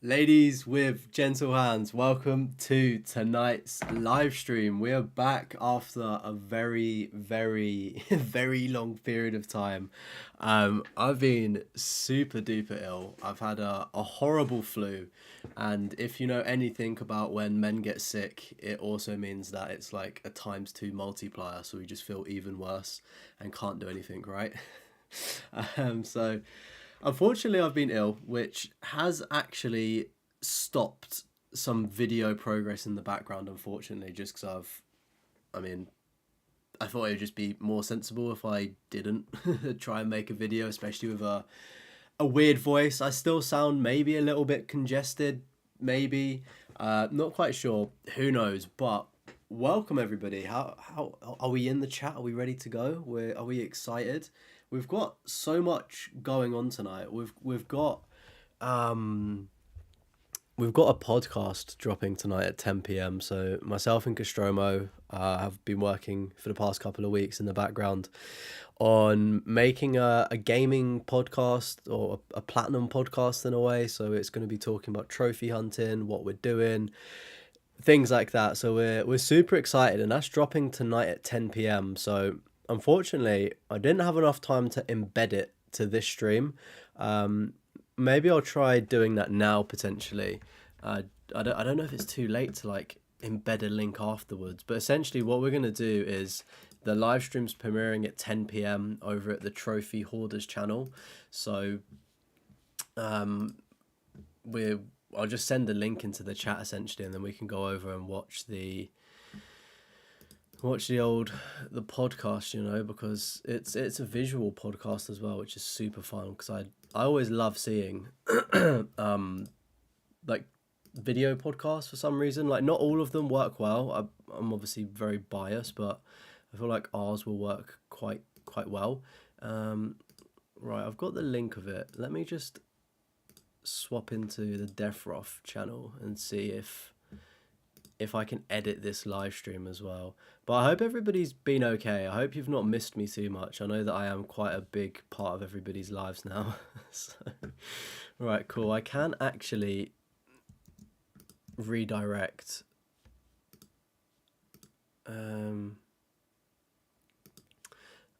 Ladies with gentle hands, welcome to tonight's live stream. We are back after a very long period of time. I've been super duper ill. I've had a horrible flu, and if you know anything about when men get sick, it also means that it's like a times two multiplier, so we just feel even worse and can't do anything, right? So unfortunately, I've been ill, which has actually stopped some video progress in the background, unfortunately, just because I mean, I thought it would just be more sensible if I didn't try and make a video, especially with a weird voice. I still sound maybe a little bit congested, maybe. Not quite sure. Who knows? But welcome everybody. How are we in the chat? Are we ready to go? Are we excited? We've got so much going on tonight. We've got a podcast dropping tonight at 10 p.m. So myself and Castromo have been working for the past couple of weeks in the background on making a gaming podcast, or a platinum podcast in a way. So it's going to be talking about trophy hunting, what we're doing, things like that. So we're super excited, and that's dropping tonight at 10 p.m. So unfortunately, I didn't have enough time to embed it to this stream. Maybe I'll try doing that now potentially. I don't know if it's too late to like embed a link afterwards, but essentially what we're going to do is the live stream's premiering at 10 p.m. over at the Trophy Hoarders channel. So we're I'll just send a link into the chat essentially, and then we can go over and watch the podcast, because it's a visual podcast as well, which is super fun, because I always love seeing like video podcasts for some reason. Like, not all of them work well. I'm obviously very biased, but I feel like ours will work quite well. Right, I've got the link of it. Let me just swap into the Deathroff channel and see if I can edit this live stream as well. But I hope everybody's been okay. I hope you've not missed me too much. I know that I am quite a big part of everybody's lives now. So, right, cool. I can actually redirect.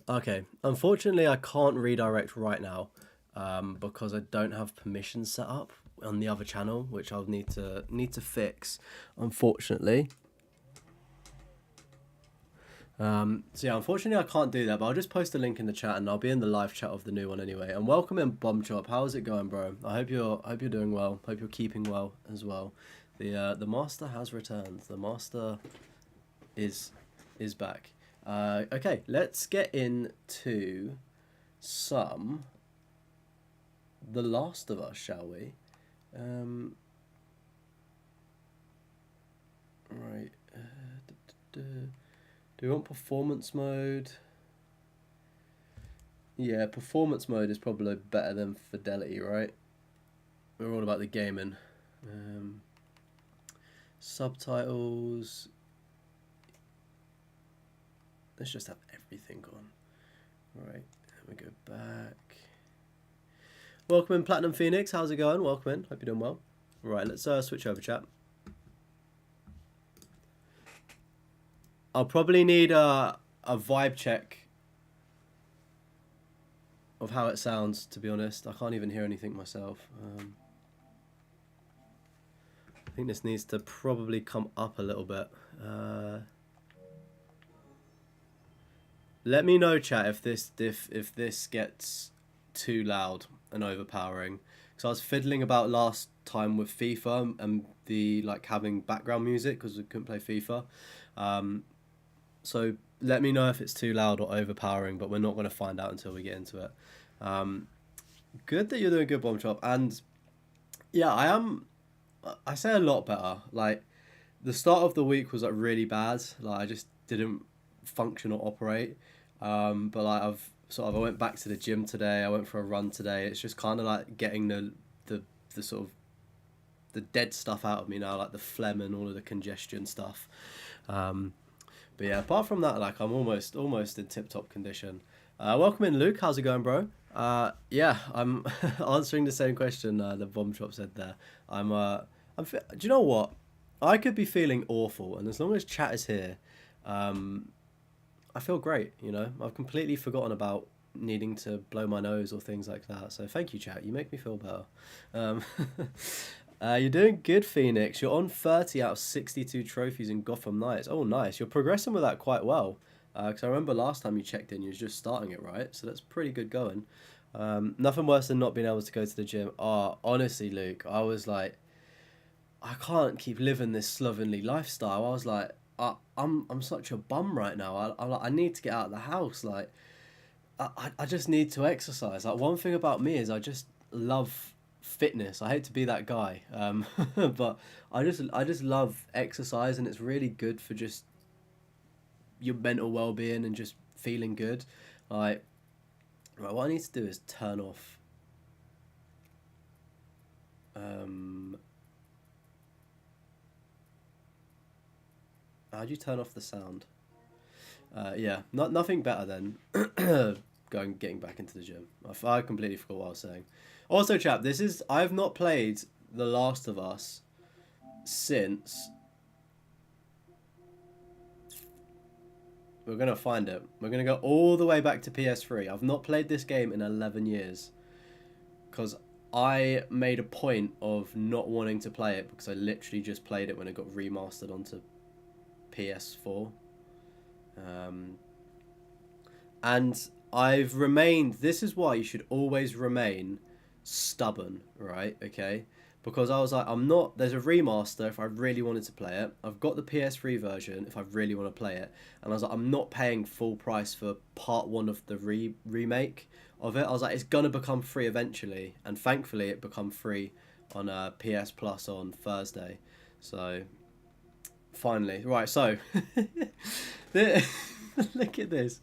Okay, unfortunately I can't redirect right now, because I don't have permissions set up on the other channel, which I'll need to fix, unfortunately. So yeah, unfortunately I can't do that, but I'll just post a link in the chat, and I'll be in the live chat of the new one anyway. And welcome in Bomb Chop. How's it going, bro? I hope you're doing well. Hope you're keeping well as well. The master has returned. The master is back. Okay, let's get into some The Last of Us, shall we? Right. Do we want performance mode? Yeah, performance mode is probably better than fidelity, right? We're all about the gaming. Subtitles. Let's just have everything on. Right, let me go back. Welcome in, Platinum Phoenix. How's it going? Welcome in. Hope you're doing well. Right, let's switch over, chat. I'll probably need a vibe check of how it sounds, to be honest. I can't even hear anything myself. I think this needs to probably come up a little bit. Let me know, chat, if this gets too loud and overpowering. Because I was fiddling about last time with FIFA and the having background music, because we couldn't play FIFA. So let me know if it's too loud or overpowering, but we're not going to find out until we get into it. Good that you're doing good, Bomb Chop. And yeah, I say a lot better. Like, the start of the week was really bad. I just didn't function or operate. But I went back to the gym today. I went for a run today. It's just kind of getting the sort of the dead stuff out of me now, the phlegm and all of the congestion stuff. But yeah, apart from that, I'm almost in tip-top condition. Welcome in, Luke. How's it going, bro? Yeah, I'm answering the same question the bomb shop said there. Do you know what? I could be feeling awful, and as long as chat is here, um, I feel great. You know, I've completely forgotten about needing to blow my nose or things like that. So thank you, chat. You make me feel better. Um, you're doing good, Phoenix. You're on 30 out of 62 trophies in Gotham Knights. Oh, nice. You're progressing with that quite well. Because I remember last time you checked in, you was just starting it, right? So that's pretty good going. Nothing worse than not being able to go to the gym. Oh, honestly, Luke, I was like, I can't keep living this slovenly lifestyle. I was like, I'm such a bum right now. I need to get out of the house. Like, I just need to exercise. Like, one thing about me is I just love fitness. I hate to be that guy, but I just love exercise, and it's really good for just your mental well being and just feeling good. Like, right, what I need to do is turn off. Um, how do you turn off the sound? Yeah, nothing better than getting back into the gym. I completely forgot what I was saying. Also, chap, I've not played The Last of Us since. We're gonna find it. We're gonna go all the way back to PS3. I've not played this game in 11 years because I made a point of not wanting to play it because I literally just played it when it got remastered onto PS4. Um, and I've remained. This is why you should always remain stubborn, right? Okay, because I was like, I'm not. There's a remaster if I really wanted to play it. I've got the PS3 version if I really want to play it, and I was like, I'm not paying full price for part one of the remake of it. I was like, it's gonna become free eventually, and thankfully it become free on PS Plus on Thursday. So finally, right. So look at this.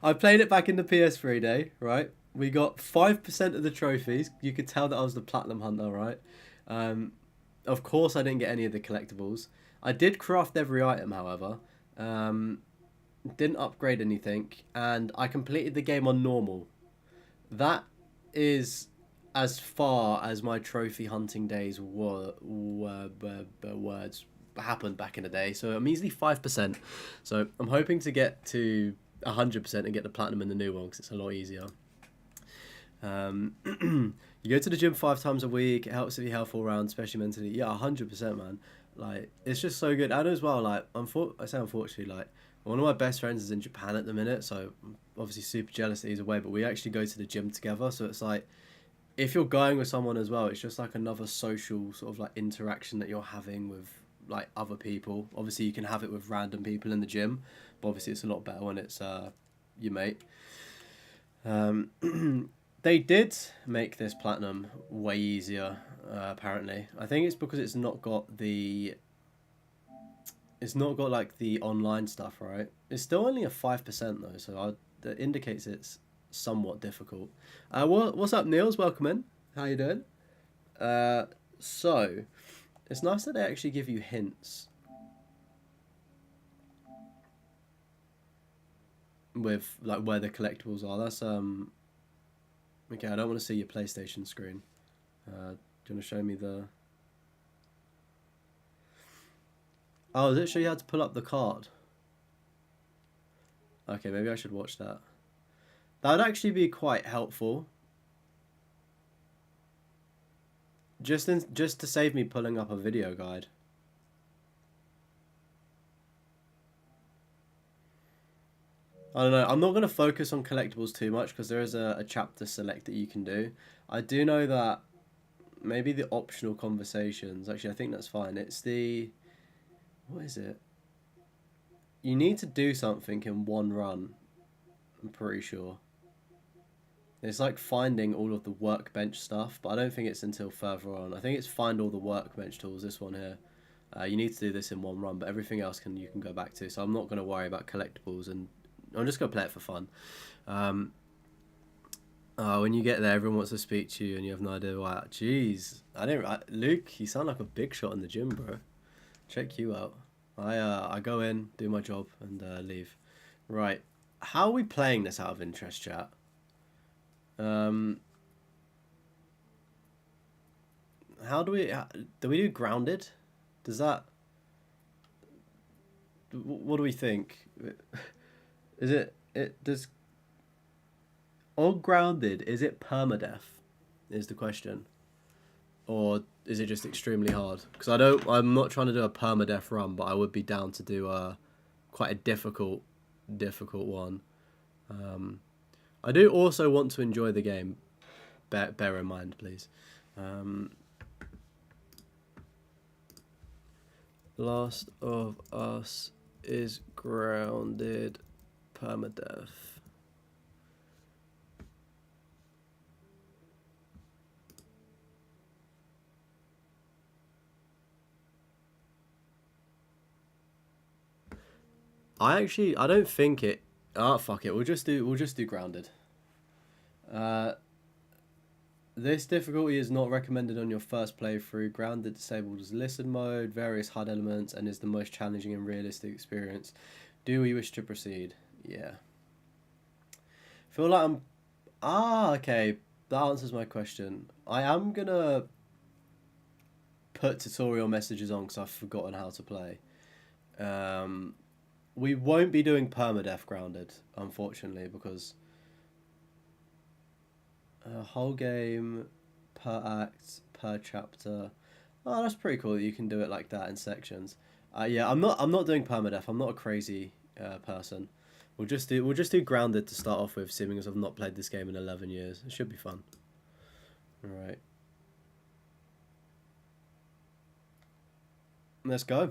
I played it back in the PS3 day, right? We got 5% of the trophies. You could tell that I was the platinum hunter, right? Um, of course, I didn't get any of the collectibles. I did craft every item, however. Um, didn't upgrade anything, and I completed the game on normal. That is as far as my trophy hunting days words happened back in the day. So I'm easily 5%. So I'm hoping to get to 100% and get the platinum in the new one because it's a lot easier. You go to the gym 5 times a week. It helps with your health all around, especially mentally. Yeah, 100%, man. Like, it's just so good. And as well, like, I say unfortunately, like, one of my best friends is in Japan at the minute, so I'm obviously super jealous that he's away. But we actually go to the gym together, so it's like if you're going with someone as well, it's just like another social sort of like interaction that you're having with like other people. Obviously, you can have it with random people in the gym, but obviously it's a lot better when it's your mate. Um, they did make this platinum way easier. Apparently, I think it's because it's not got like the online stuff, right? It's still only a 5% though, so that indicates it's somewhat difficult. What's up, Niels? Welcome in. How you doing? Uh, so it's nice that they actually give you hints with like where the collectibles are. That's okay. I don't want to see your PlayStation screen. Do you want to show me the? Oh, does it show you how to pull up the card? Okay, maybe I should watch that. That would actually be quite helpful. Just to save me pulling up a video guide. I don't know. I'm not going to focus on collectibles too much because there is a chapter select that you can do. I do know that maybe the optional conversations. Actually, I think that's fine. It's the. What is it? You need to do something in one run. I'm pretty sure. It's like finding all of the workbench stuff, but I don't think it's until further on. I think it's find all the workbench tools, this one here. You need to do this in one run, but everything else you can go back to. So I'm not going to worry about collectibles, and I'm just going to play it for fun. When you get there, everyone wants to speak to you, and you have no idea why. Jeez, Luke, you sound like a big shot in the gym, bro. Check you out. I go in, do my job, and leave. Right, how are we playing this out of interest, chat? Um, how do we do grounded? Does that what do we think? Is it does on grounded? Is it permadeath? Is the question, or is it just extremely hard? Because I'm not trying to do a permadeath run, but I would be down to do a quite a difficult one. I do also want to enjoy the game. Bear in mind, please. Last of Us is grounded permadeath. I don't think it. Ah, fuck it. We'll just do grounded. This difficulty is not recommended on your first playthrough. Grounded disables listen mode, various HUD elements, and is the most challenging and realistic experience. Do we wish to proceed? Yeah. Feel like I'm. Ah, okay. That answers my question. I am gonna put tutorial messages on because I've forgotten how to play. We won't be doing permadeath grounded, unfortunately, because whole game per act per chapter. Oh, that's pretty cool that you can do it like that in sections. Yeah, I'm not doing permadeath. I'm not a crazy person. We'll just do grounded to start off with, seeing as I've not played this game in 11 years. It should be fun. All right. Let's go.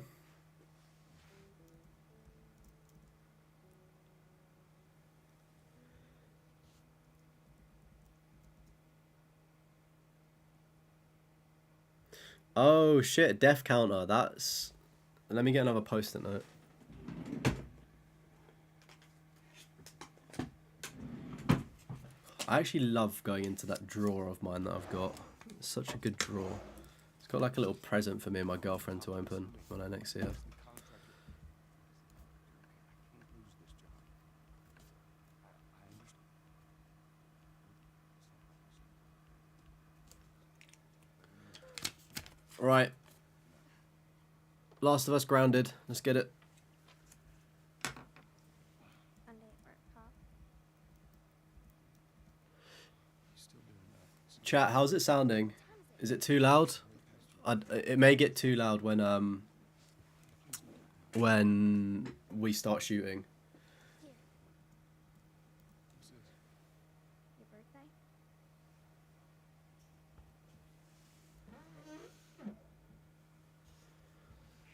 Oh shit, death counter. That's. Let me get another post-it note. I actually love going into that drawer of mine that I've got. It's such a good drawer. It's got like a little present for me and my girlfriend to open when I next see her. Right. Last of Us grounded. Let's get it. Chat, how's it sounding? Is it too loud? It may get too loud when we start shooting.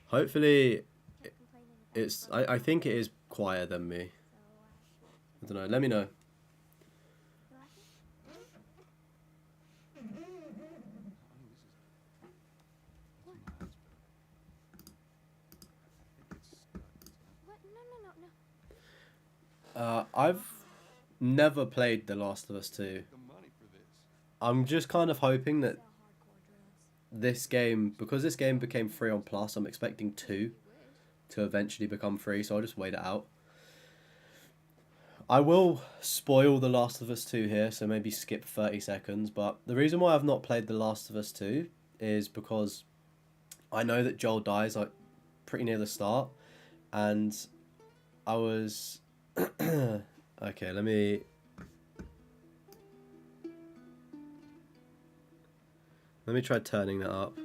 Hopefully, I think it is quieter than me. I don't know. Let me know. I've never played The Last of Us 2. I'm just kind of hoping that this game, because this game became free on Plus, I'm expecting 2 to eventually become free, so I'll just wait it out. I will spoil The Last of Us 2 here, so maybe skip 30 seconds, but the reason why I've not played The Last of Us 2 is because I know that Joel dies like pretty near the start, and I was... Okay, let me try turning that up.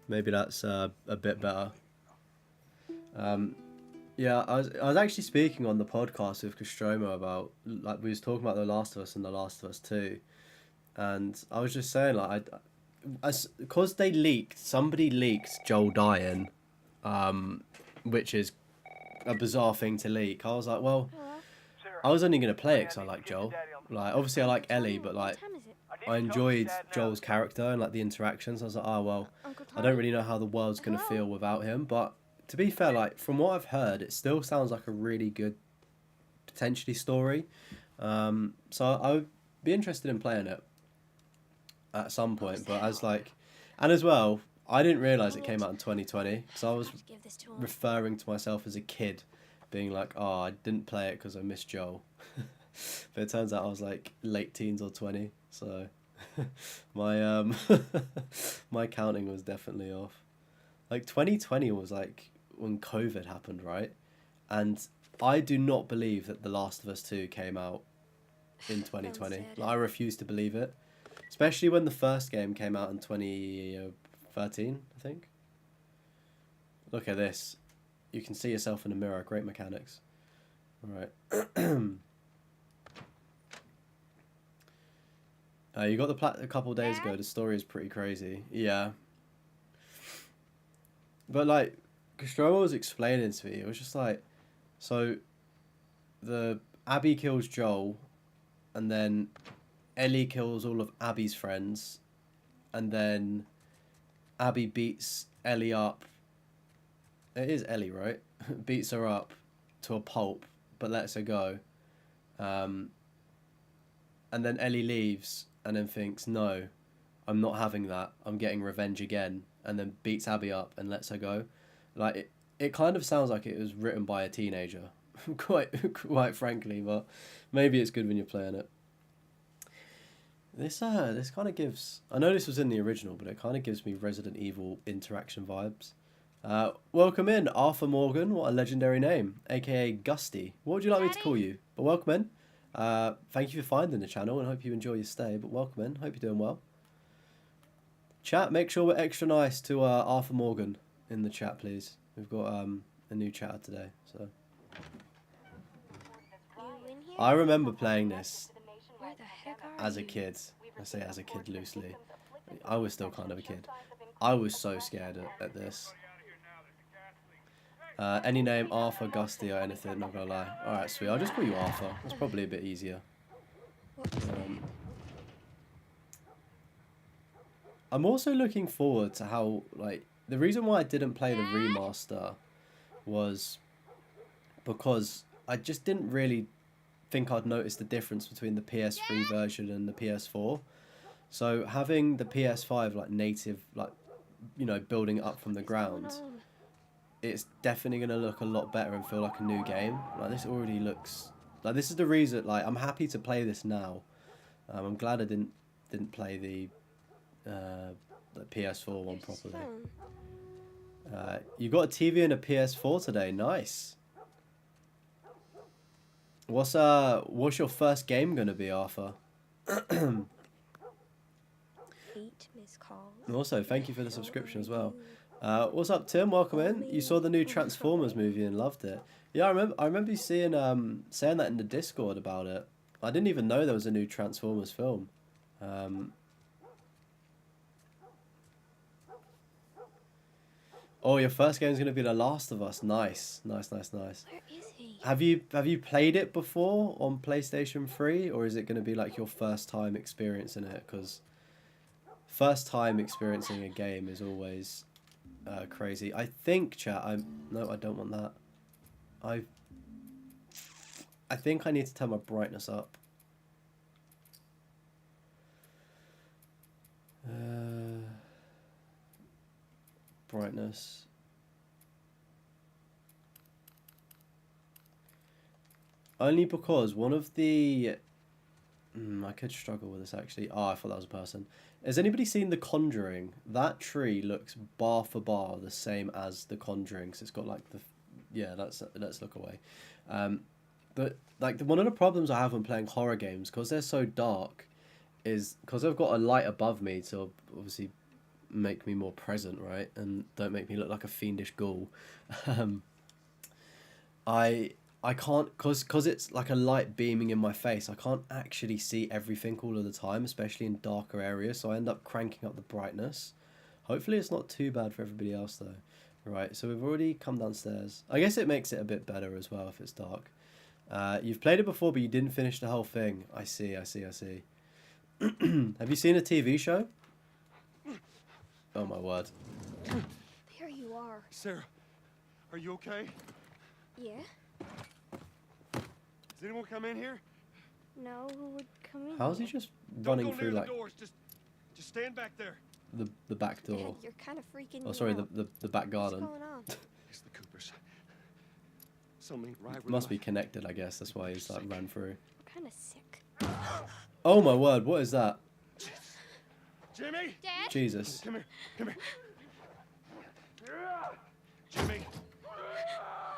Maybe that's a bit better. Yeah, I was actually speaking on the podcast with Nostromo about, like, we was talking about The Last of Us and The Last of Us 2, and I was just saying, like, because somebody leaked Joel dying, which is a bizarre thing to leak. I was like, well, I was only going to play it because I like Joel. Like, obviously I like Ellie, but like, I enjoyed Joel's character and like the interactions. I was like, oh well, I don't really know how the world's going to feel without him. But to be fair, like, from what I've heard, it still sounds like a really good, potentially, story. So I would be interested in playing it at some point. But as like, and as well, I didn't realise it came out in 2020, so I was referring to myself as a kid, being like, oh, I didn't play it because I missed Joel. But it turns out I was like late teens or 20, so my my counting was definitely off. Like 2020 was like when COVID happened, right? And I do not believe that The Last of Us 2 came out in 2020. Like, I refuse to believe it. Especially when the first game came out in 2013, I think. Look at this. You can see yourself in the mirror. Great mechanics. Alright. You got the plat a couple days ago. The story is pretty crazy. Yeah. But like, Castroma was explaining to me, it was just like, so the Abby kills Joel, and then Ellie kills all of Abby's friends, and then Abby beats Ellie up. It is Ellie, right? Beats her up to a pulp, but lets her go. And then Ellie leaves, and then thinks, no, I'm not having that. I'm getting revenge again. And then beats Abby up and lets her go. Like, it kind of sounds like it was written by a teenager, quite frankly, but maybe it's good when you're playing it. This kind of gives... I know this was in the original, but it kind of gives me Resident Evil interaction vibes. Welcome in, Arthur Morgan. What a legendary name. A.K.A. Gusty. What would you like me to call you? But welcome in. Thank you for finding the channel, and hope you enjoy your stay. But welcome in. Hope you're doing well. Chat, make sure we're extra nice to Arthur Morgan in the chat, please. We've got a new chatter today, so... I remember playing this as a kid. I say as a kid loosely. I was still kind of a kid. I was so scared at this. Any name, Arthur, Gusty, or anything, not gonna lie. Alright, sweet. I'll just call you Arthur. It's probably a bit easier. I'm also looking forward to how, like, the reason why I didn't play the remaster was because I just didn't really think I'd notice the difference between the PS3 version and the PS4. So having the PS5 like native, like, you know, building it up from the ground, it's definitely gonna look a lot better and feel like a new game. Like, this already looks like, this is the reason, like, I'm happy to play this now. I'm glad I didn't play the PS4 one properly. You got a TV and a PS4 today. Nice. What's your first game gonna be, Arthur? 8 missed calls. And also, thank you for the subscription as well. What's up, Tim? Welcome in. You saw the new Transformers movie and loved it. Yeah, I remember you seeing saying that in the Discord about it. I didn't even know there was a new Transformers film. Oh, your first game is going to be The Last of Us. Nice, nice, nice, nice. Where is he? Have you played it before on PlayStation 3, or is it going to be like your first time experiencing it? Because first time experiencing a game is always crazy. I think, chat. No, I don't want that. I think I need to turn my brightness up. Brightness. Only because one of the... I could struggle with this actually. Oh, I thought that was a person. Has anybody seen The Conjuring? That tree looks bar for bar the same as The Conjuring. So it's got like the... Yeah, let's look away. But like one of the problems I have when playing horror games, because they're so dark, is because I've got a light above me to obviously make me more present, right, and don't make me look like a fiendish ghoul. I can't, because it's like a light beaming in my face, I can't actually see everything all of the time, especially in darker areas, so I end up cranking up the brightness. Hopefully it's not too bad for everybody else though. Right, so we've already come downstairs. I guess it makes it a bit better as well if it's dark. You've played it before, but you didn't finish the whole thing. I see. Have you seen a TV show? Oh my word. There you are. Sarah, are you okay? Yeah? Has anyone come in here? No, who would come in? How's he just running through like doors. Just stand back there. the back door? Dad, you're kind of freaking me Oh, sorry, out. the back garden. What's going on? It's the Coopers. Something right. Must be connected, I guess. That's why he's like ran through. What kind of sick. Oh my word, what is that? Jimmy! Dad? Jesus. Come here. Come here. Jimmy!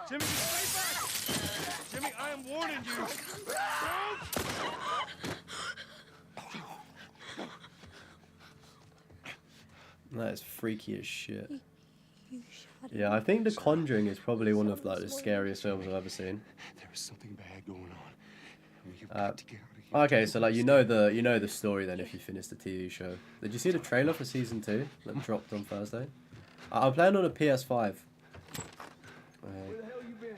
Jimmy, stay back! Jimmy, I am warning you. That is freaky as shit. You shot Yeah, I think The Conjuring is probably one of like the scariest films I've ever seen. There is something bad going on. We've got to get out of here. Okay, so like you know the story then if you finish the TV show. Did you see the trailer for season 2 that dropped on Thursday? I'm playing on a PS5. Where the hell you been?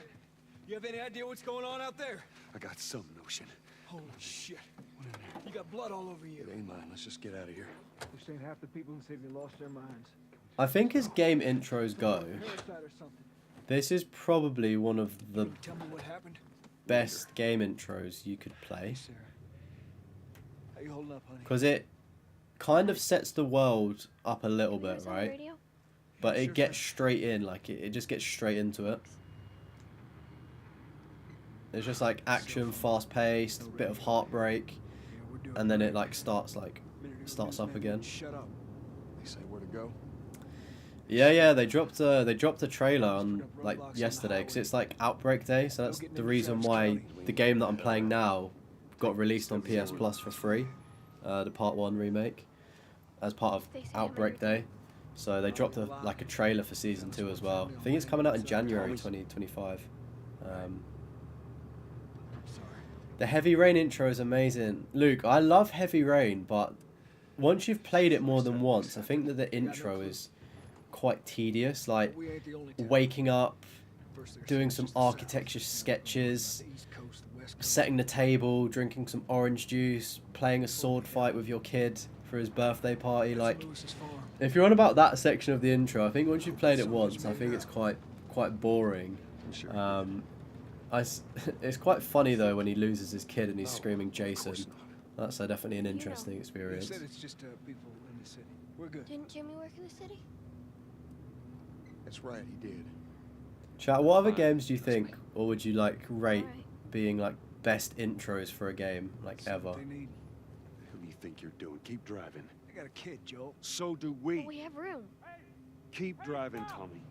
You have any idea what's going on out there? I got some notion. Holy shit. You got blood all over you. It ain't mine. Let's just get out of here. This ain't half the people in the city lost their minds. I think as game intros go, Parasite or something. this is probably one of the Can you tell me what happened? best game intros you could play. Sarah. How you holding up, honey? Because it kind of sets the world up a little bit, News on the right? radio? But Sure, it gets sir. straight in, like it just gets straight into it. It's just like action, fast paced, bit of heartbreak, Yeah, we're doing and then great. it like starts up Man, again. Shut up. They say where to go? Yeah, they dropped a trailer on like yesterday because it's like Outbreak Day, so that's the reason why the game that I'm playing now got released on PS Plus for free, the Part 1 remake, as part of Outbreak Day. So they dropped a trailer for season 2 as well. I think it's coming out in January 2025. The Heavy Rain intro is amazing. Luke, I love Heavy Rain, but once you've played it more than once, I think that the intro is quite tedious. Like We ain't the only town. waking up, First there's doing some just the south, architecture sketches, the East Coast, the West Coast. setting the table, drinking some orange juice, playing a sword fight with your kid for his birthday party. Like, Lewis's farm. if you're on about that section of the intro, I think once you've played it once, I think it's quite boring. Sure. It's quite funny though when he loses his kid and he's screaming Jason. That's definitely an interesting They experience. said it's just people in the city. We're good. Didn't Jimmy work in the city? That's right, he did. Chat, what other games do you think, or would you like rate Alright. being like best intros for a game, like ever? They need. Who do you think you're doing? Keep driving. I got a kid, Joe. So do But we. we have room. Keep driving, Tommy.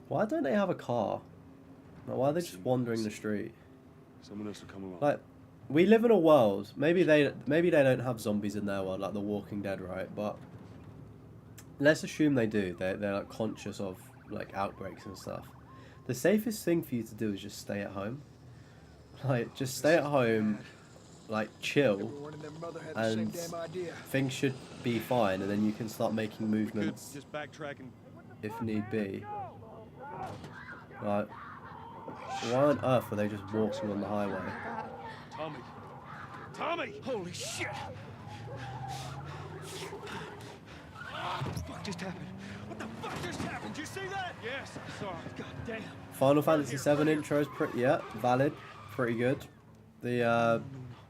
Why don't they have a car? Like, why are they just wandering the street? Someone else will come along. Like, we live in a world. Maybe they don't have zombies in their world, like The Walking Dead, right? But let's assume they do. They're like conscious of like outbreaks and stuff. The safest thing for you to do is just stay at home. Like, just stay at home, like chill. Everyone and their mother had the same And damn idea. things should be fine, and then you can start making We could movements just backtrack and if need be. Like, why on earth were they just walking on the highway? Tommy. Tommy! Holy shit! What the fuck just happened? What the fuck just happened? Did you see that? Yes, I saw it. God damn. Final Fantasy VII intro is pretty, yeah, valid, pretty good. The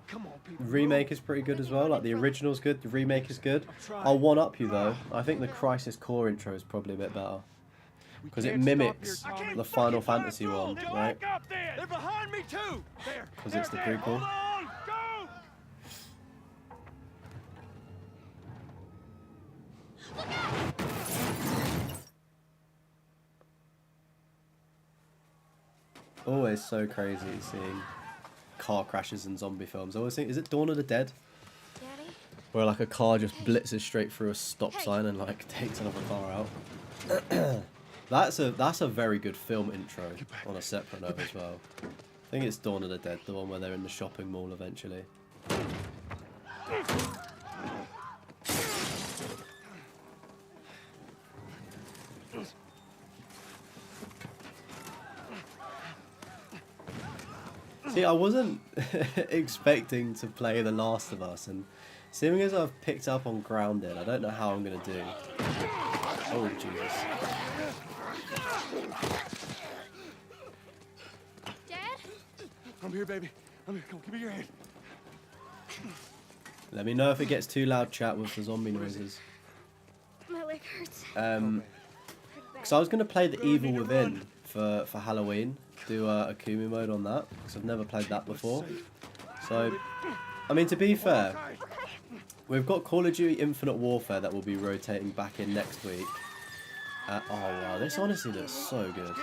Come on, people. remake is pretty good as well. Like the original's good, the remake is good. I'll one up you though. I think the Crisis Core intro is probably a bit better because it mimics the Final Fantasy one, right? They're behind me too. There. Because it's the There. prequel. Hold on. Go. Always so crazy seeing car crashes in zombie films. I always think, is it Dawn of the Dead? Daddy? Where like a car just blitzes straight through a stop sign and like takes another car out. That's a very good film intro on a separate note as well. I think it's Dawn of the Dead, the one where they're in the shopping mall eventually. See, I wasn't expecting to play The Last of Us, and seeing as I've picked up on Grounded, I don't know how I'm gonna do. Oh Jesus! Dad? I'm here, baby. I'm here. Come on, give me your hand. Let me know if it gets too loud, chat, with the zombie noises. My leg hurts. Because Pretty bad. I was gonna play The Evil Within for Halloween, do a Akumi mode on that, because I've never played that before. So, I mean, to be fair, we've got Call of Duty Infinite Warfare that will be rotating back in next week. Oh wow, this honestly looks so good.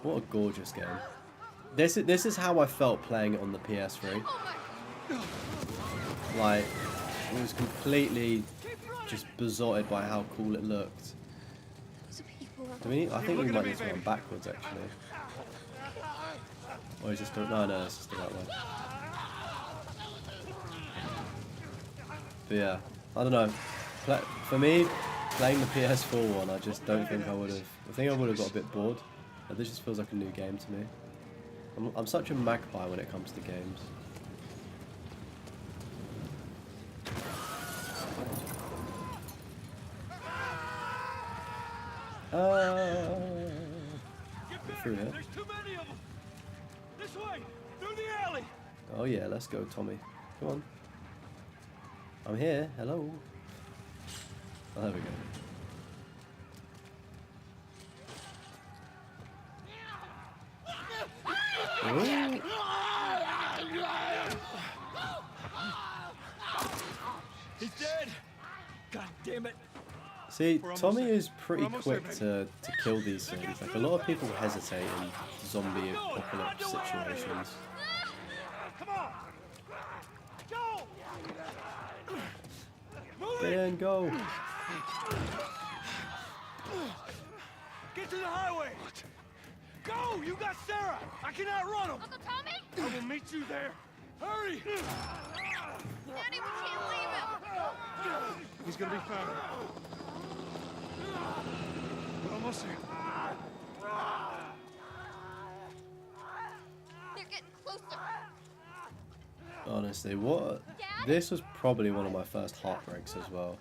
What a gorgeous game. This is how I felt playing it on the PS3. Like, it was completely just besotted by how cool it looked. I think we might need to run backwards actually. Or is it still? No, it's still that way. But yeah, I don't know. For me, playing the PS4 one, I just don't think I would have. I think I would have got a bit bored. But this just feels like a new game to me. I'm such a magpie when it comes to games. Get through here. There's too many of them. This way, through the alley. Oh yeah, let's go, Tommy. Come on. I'm here. Hello. Oh, there we go. Ooh. He's dead. God damn it. See, Tommy is pretty quick to kill these things. Like, a lot of people hesitate in zombie apocalypse situations. Come on. Go. Get in, go. Get to the highway. Go. You got Sarah. I can outrun him. Uncle Tommy? I will meet you there. Hurry. Daddy, we can't leave him. He's gonna be fine. We're almost here. They're getting closer. Honestly, what? This was probably one of my first heartbreaks as well.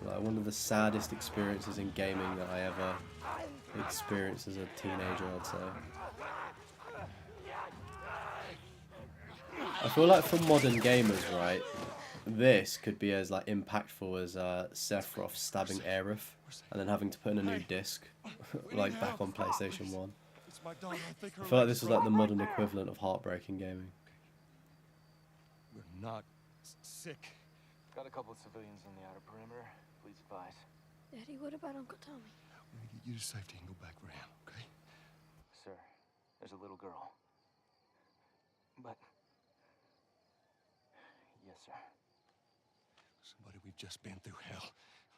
Like, one of the saddest experiences in gaming that I ever experienced as a teenager, I'd say. I feel like for modern gamers, right, this could be as like impactful as Deathroff stabbing Aerith and then having to put in a new disc, like back on PlayStation 1. It's my daughter. I think her I feel like this was like the leg's modern equivalent of heartbreaking gaming. We're not sick. Got a couple of civilians on the outer perimeter. Please advise. Daddy, what about Uncle Tommy? We need to get you to safety and go back for him, okay? Sir, there's a little girl. But... Yes, sir. Somebody, we've just been through hell.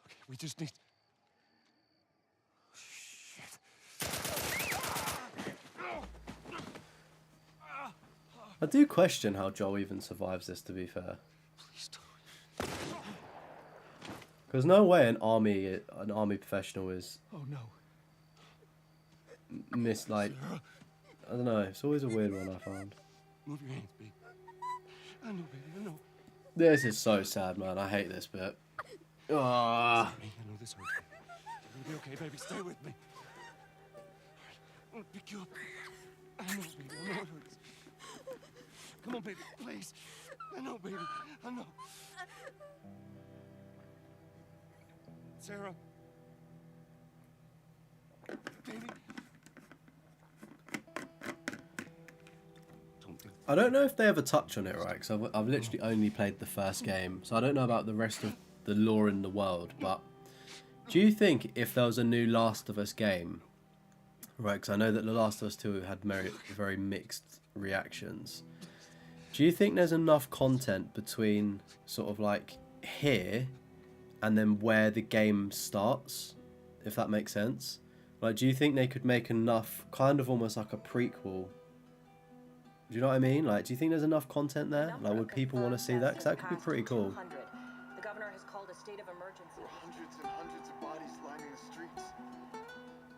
Okay, we just need... Shit. I do question how Joel even survives this, to be fair. Please don't. Because no way an army professional is Oh, no. like, I don't know, it's always a weird one I found. Move your hands, baby. I know, baby, I know. This is so sad, man. I hate this bit. Ah. I know this hurts you. You're gonna be okay, baby. Stay with me. I'm gonna pick you up. I know, baby. I know it hurts. Come on, baby, please. I know, baby. I know. Sarah. Baby. I don't know if they ever touch on it, right? Because I've literally only played the first game, so I don't know about the rest of the lore in the world. But do you think if there was a new Last of Us game, right? Because I know that The Last of Us 2 had very mixed reactions. Do you think there's enough content between sort of like here and then where the game starts, if that makes sense? Like, do you think they could make enough, kind of almost like a prequel? Do you know what I mean? Like, do you think there's enough content there? Like, would people want to see that? Because that could be pretty cool. The governor has called a state of emergency. Hundreds and hundreds of bodies lining the streets.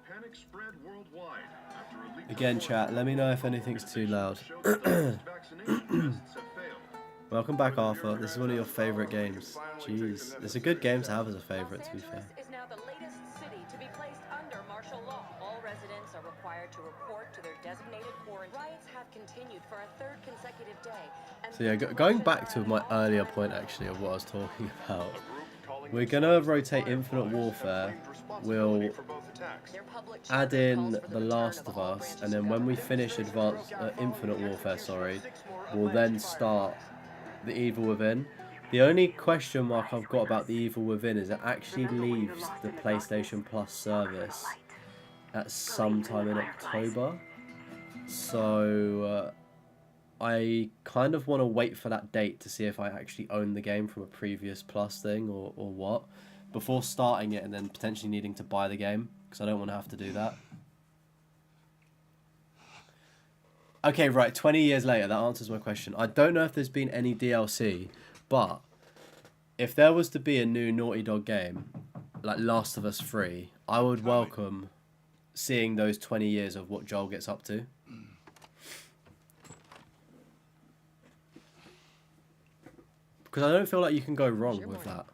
Panic spread worldwide after a leak. Again, chat, let me know if anything's too loud. Welcome back, Arthur. This is one of your favourite games. Jeez. It's a good game to have as a favourite, to be fair. Is now the latest city to be placed under martial law. All residents are required to report to their designated quarantine. Riots have continued for a third consecutive day. So yeah, going back to my earlier point, actually, of what I was talking about. We're gonna rotate Infinite Warfare. We'll Their public add charter calls in for The return Last of of all Us, branches and of then when we government. finish Infinite Warfare, we'll then start The Evil Within. The only question mark I've got about The Evil Within is it actually leaves the PlayStation Plus service at some time in October. So I kind of want to wait for that date to see if I actually own the game from a previous Plus thing or what, before starting it and then potentially needing to buy the game, because I don't want to have to do that. Okay, right, 20 years later, that answers my question. I don't know if there's been any DLC, but if there was to be a new Naughty Dog game, like Last of Us 3, I would welcome seeing those 20 years of what Joel gets up to. Because I don't feel like you can go wrong with that.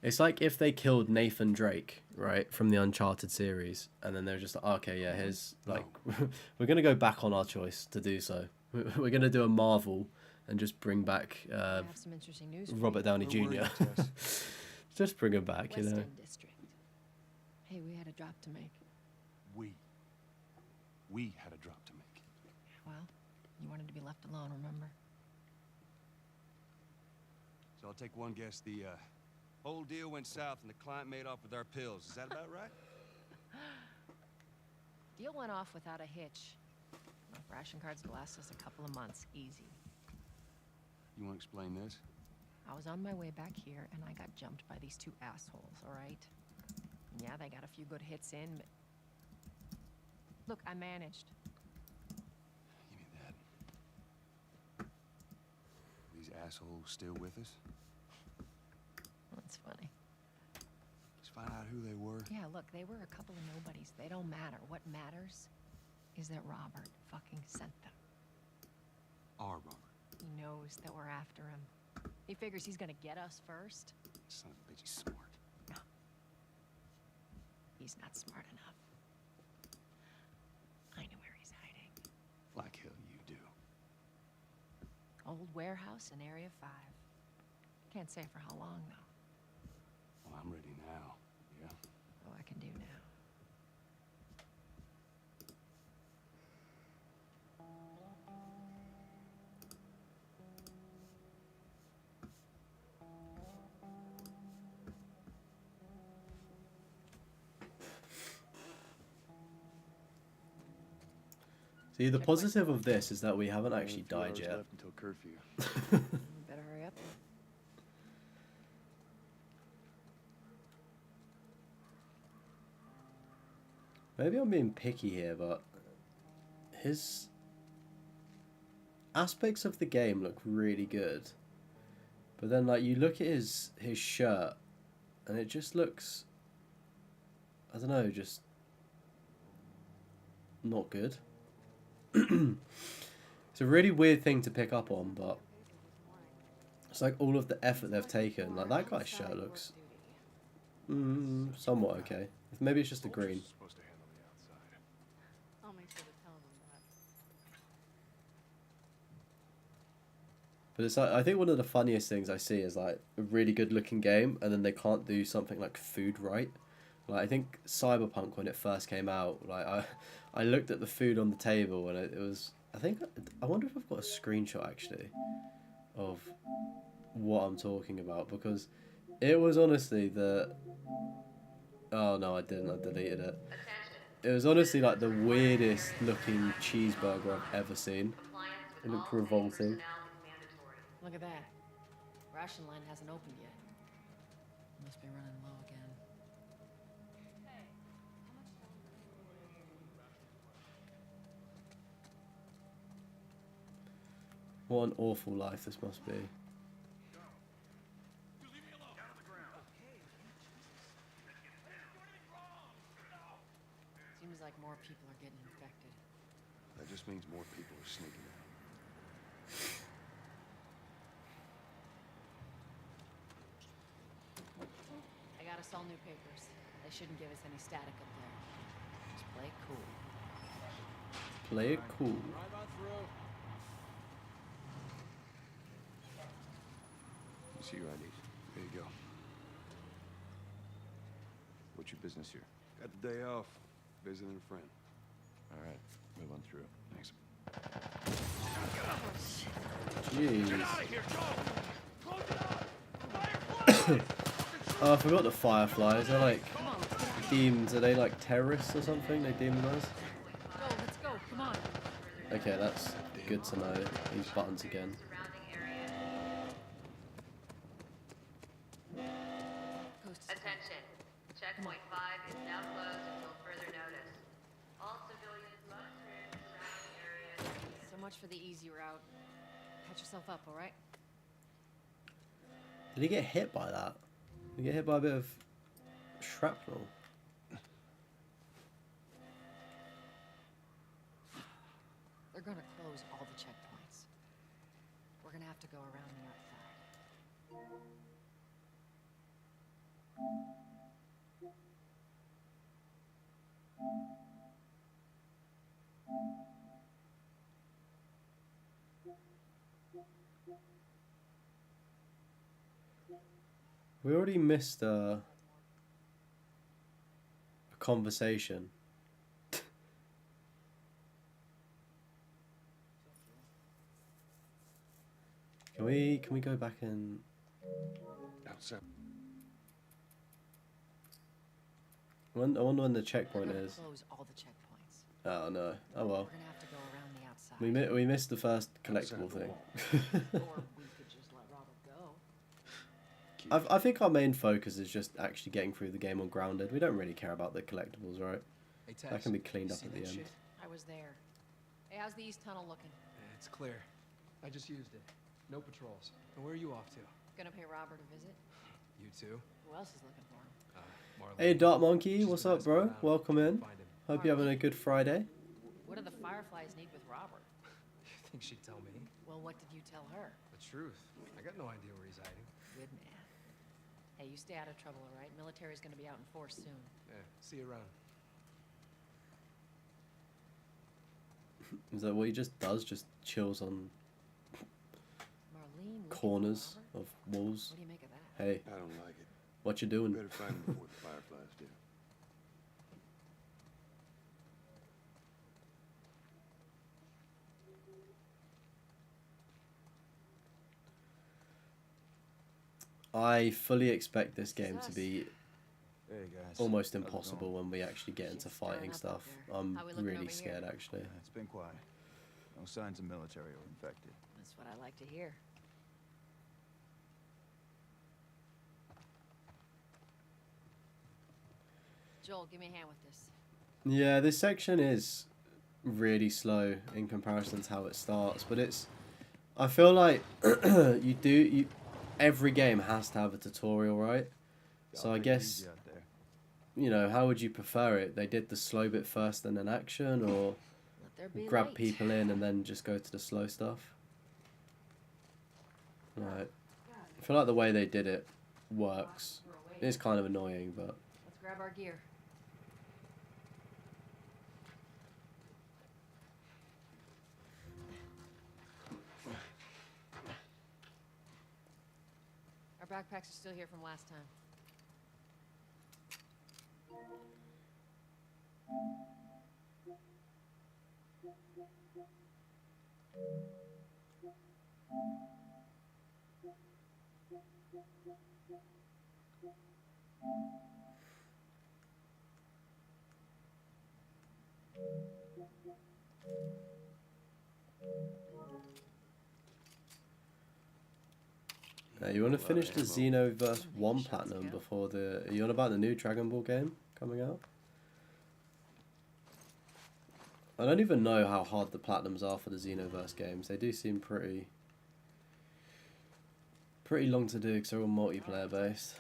It's like if they killed Nathan Drake, right, from the Uncharted series, and then they're just like, okay, yeah, here's, like, we're going to go back on our choice to do so. We're going to do a Marvel and just bring back I have some interesting news for Robert Downey Where were you, Jr. Tess? Just bring him back, you West know. End District. Hey, we had a drop to make. We had a drop to make. Well, you wanted to be left alone, remember? So I'll take one guess. The whole deal went south and the client made off with our pills. Is that about right? Deal went off without a hitch. Enough ration cards to last us a couple of months, easy. You want to explain this? I was on my way back here, and I got jumped by these two assholes, all right? And yeah, they got a few good hits in, but... Look, I managed. Give me that. These assholes still with us? That's funny. Let's find out who they were. Yeah, look, they were a couple of nobodies. They don't matter. What matters is that Robert fucking sent them. Our Robert. He knows that we're after him. He figures he's gonna get us first. Son of a bitch, he's smart. No. He's not smart enough. I know where he's hiding. Like hell you do. Old warehouse in Area 5. Can't say for how long, though. Well, I'm ready now. Yeah? Oh, I can do now. See, the positive of this is that we haven't actually died yet. Left until curfew. Better hurry up. Maybe I'm being picky here, but his aspects of the game look really good. But then, like, you look at his shirt, and it just looks, I don't know, just not good. It's a really weird thing to pick up on, but it's like all of the effort they've taken. Like, that guy's shirt looks somewhat okay. Maybe it's just the green. Supposed to handle the outside. I'll make sure to tell them that. But it's like, I think one of the funniest things I see is like a really good looking game, and then they can't do something like food right. Like, I think Cyberpunk, when it first came out, like I looked at the food on the table, and it was, I wonder if I've got a screenshot actually of what I'm talking about, because it was honestly the, oh no, I didn't, I deleted it. It was honestly like the weirdest looking cheeseburger I've ever seen. It looked revolting. Look at that. Ration line hasn't opened yet. Must be running low again. What an awful life this must be. Seems like more people are getting infected. That just means more people are sneaking out. I got us all new papers. They shouldn't give us any static up there. Just play it cool. Play it cool. Drive on through. You see what I need. There you go. What's your business here? Got the day off. Visiting a friend. All right, move on through. Thanks. Jeez. Oh, I forgot the Fireflies. They're like deemed. Are they like terrorists or something? They demonize. Go, let's go. Come on. Okay, that's good to know. These buttons again. Coast is Attention. Checkpoint 5 is now closed until further notice. All civilians must clear the surrounding area. so much for the easy route. Catch yourself up, all right? Did he get hit by that? Did he get hit by a bit of shrapnel? They're gonna close all the checkpoints. We're gonna have to go around the outside. We already missed a conversation. Can we go back and Outside. I wonder when the checkpoint They're gonna is. close all the checkpoints. Oh no. Oh well. We're gonna have to go around the outside. We missed the first collectible thing. Or we could just let Robert go. I think our main focus is just actually getting through the game on grounded. We don't really care about the collectibles, right? Hey, Tess, That can be cleaned you up see at the that end. shit? I was there. Hey, how's the east tunnel looking? It's clear. I just used it. No patrols. And where are you off to? Gonna pay Robert a visit? You too? Who else is looking for him? Marlene. Hey Dark Monkey, She's what's the up, best bro? around. Welcome in. Find him. Hope you're having a good Friday. What do the Fireflies need with Robert? You think she'd tell me? Well, what did you tell her? The truth. I got no idea where he's hiding. Good man. Hey, you stay out of trouble, all right? Military's gonna be out in force soon. Yeah, see you around. Is that what he just does? Just chills on Marlene, looking for corners Robert? of walls. What do you make of that? Hey, I don't like it. what you doing? Better find him before the Fireflies do. I fully expect this game to be Hey guys. almost How's it impossible going? when we actually get into Shit's stirring fighting up out stuff. there. I'm How we looking really over here? scared actually. It's been quiet. No signs of military or infected. That's what I like to hear. Joel, give me a hand with this. Yeah, this section is really slow in comparison to how it starts, but it's. I feel like every game has to have a tutorial, right? So Y'all I take it guess, easy out there. you know, how would you prefer it? They did the slow bit first and then action, or Let there be grab light. people in and then just go to the slow stuff? Right. I feel like the way they did it works. It's kind of annoying, but Let's grab our gear. Our backpacks are still here from last time. you want to finish the Xenoverse 1 Platinum before the... Are you on about the new Dragon Ball game coming out? I don't even know how hard the Platinums are for the Xenoverse games. They do seem pretty long to do because they're all multiplayer based.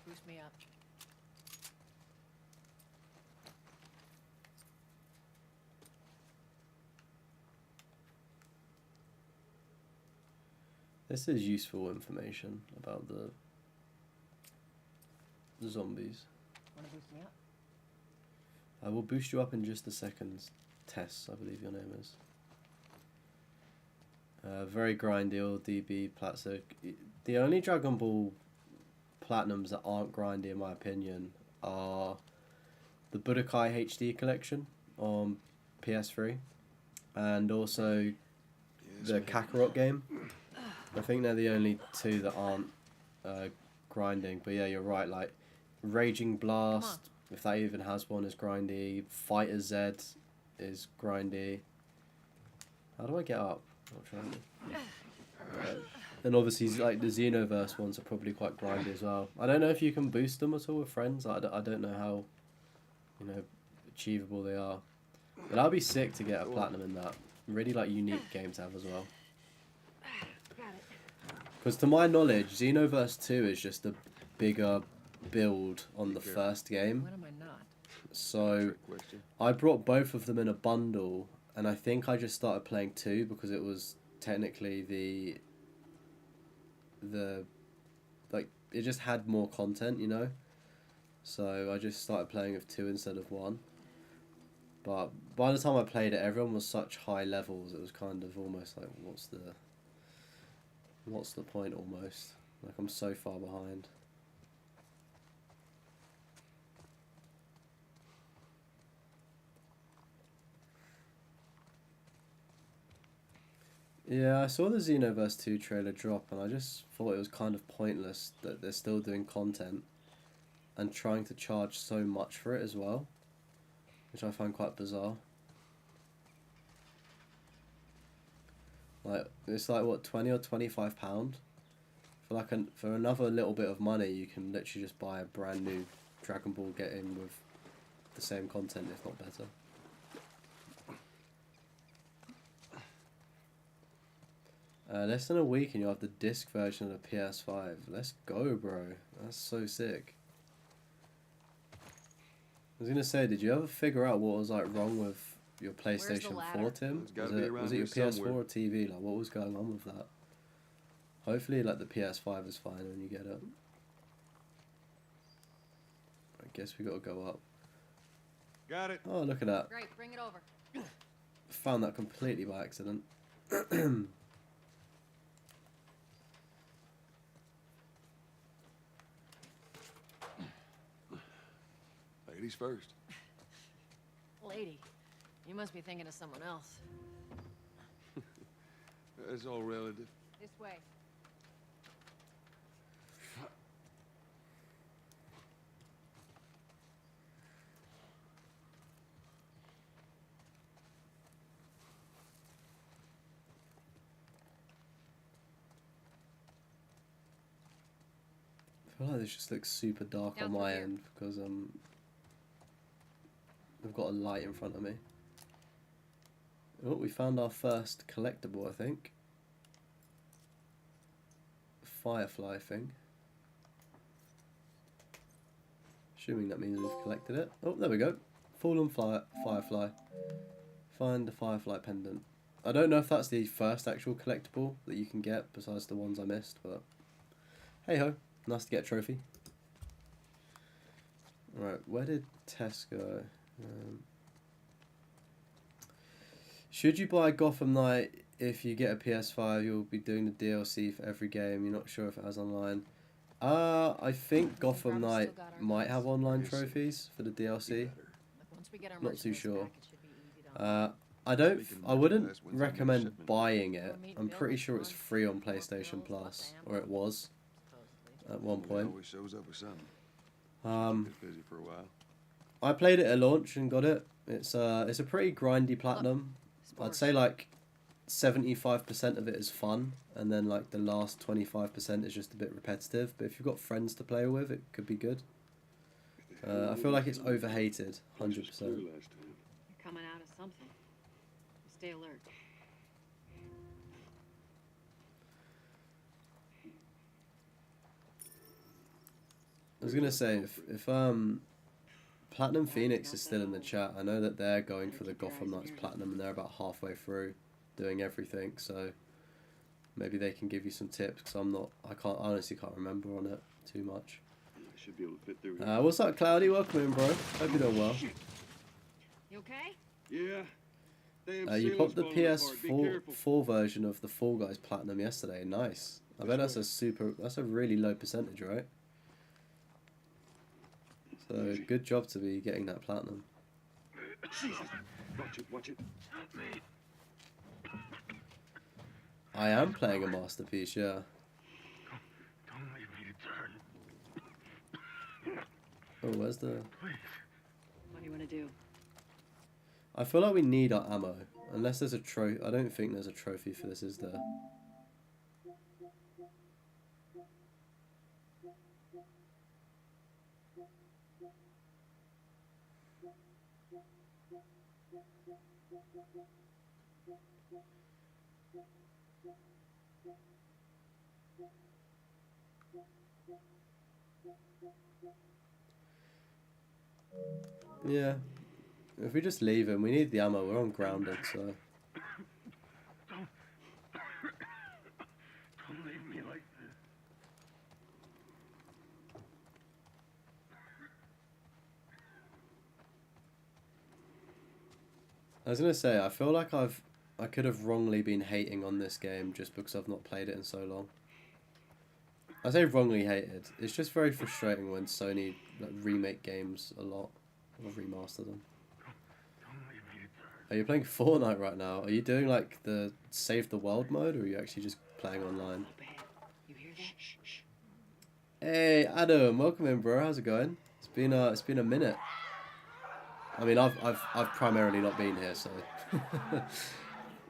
Boost me up. This is useful information about the zombies. Wanna boost me up? I will boost you up in just a second. Tess, I believe your name is. Very grindy, all DB Platzo. The only Dragon Ball Platinums that aren't grindy, in my opinion, are the Budokai HD collection on PS3, and also the Kakarot game. I think they're the only two that aren't grinding. But yeah, you're right. Like Raging Blast, if that even has one, is grindy. Fighter Z is grindy. How do I get up? Not trying to. And obviously, like the Xenoverse ones are probably quite grindy as well. I don't know if you can boost them at all with friends. I don't know how, achievable they are. But I'd be sick to get a platinum in that. Really like unique game to have as well. Because to my knowledge, Xenoverse 2 is just a bigger build on the first game. When am I not? So I brought both of them in a bundle, and I think I just started playing 2 because it was technically the like it just had more content, So I just started playing with 2 instead of 1. But by the time I played it, everyone was such high levels. It was kind of almost like, what's the point almost? Like I'm so far behind. Yeah, I saw the Xenoverse 2 trailer drop, and I just thought it was kind of pointless that they're still doing content and trying to charge so much for it as well, which I find quite bizarre. Like, it's like, what, £20 or £25? For another little bit of money, you can literally just buy a brand new Dragon Ball game with the same content, if not better. Less than a week and you'll have the disc version of the PS5. Let's go, bro. That's so sick. I was gonna say, did you ever figure out what was like wrong with your PlayStation 4, Tim? Was it your PS4 or TV? Like, what was going on with that? Hopefully, like, the PS5 is fine when you get it. I guess we gotta go up. Got it. Oh, look at that. Great, bring it over. Found that completely by accident. Ladies first. Lady, you must be thinking of someone else. It's all relative. This way. I feel like this just looks super dark Down on through my here. end because I've got a light in front of me. Oh, we found our first collectible, I think. Firefly thing. Assuming that means we've collected it. Oh, there we go. Fallen Firefly. Find the Firefly pendant. I don't know if that's the first actual collectible that you can get besides the ones I missed, but hey ho, nice to get a trophy. Right, where did Tess go? Should you buy Gotham Knight if you get a PS5? You'll be doing the DLC for every game. You're not sure if it has online. I think Gotham Knight might have online trophies for the DLC. Once we get our Not too merchandise sure. back, it should be easy to I wouldn't recommend buying it. I'm pretty sure it's free on PlayStation Plus, or it was at one It point. always shows up with something. Um, Gets busy for a while. I played it at launch and got it. It's a pretty grindy platinum. I'd say like 75% of it is fun, and then like the last 25% is just a bit repetitive. But if you've got friends to play with, it could be good. I feel like it's overhated, 100%. You're coming out of something. Stay alert. I was gonna say if Platinum Phoenix is still in the chat, I know that they're going for the Gotham Knights Platinum and they're about halfway through doing everything, so maybe they can give you some tips because I honestly can't remember on it too much. I should be able to fit through. What's up, Cloudy? Welcome in, bro. Hope you're doing well. You okay? Yeah. You popped the PS4 version of the Fall Guys Platinum yesterday. Nice. I bet that's a really low percentage, right? So So good job to be getting that platinum. Watch it. I am playing a masterpiece, yeah. Don't leave me to turn. Oh, where's the... What do you want to do? I feel like we need our ammo. Unless there's a trophy. I don't think there's a trophy for this, is there? Yeah. If we just leave him, we need the ammo. We're on grounded, so... Don't leave me like this. I was gonna say, I feel like I could have wrongly been hating on this game just because I've not played it in so long. I say wrongly hated. It's just very frustrating when Sony remake games a lot or remaster them. Are you playing Fortnite right now? Are you doing like the save the world mode, or are you actually just playing online? You hear that? Shh. Hey Adam, welcome in, bro. How's it going? It's been a minute. I mean, I've primarily not been here, so.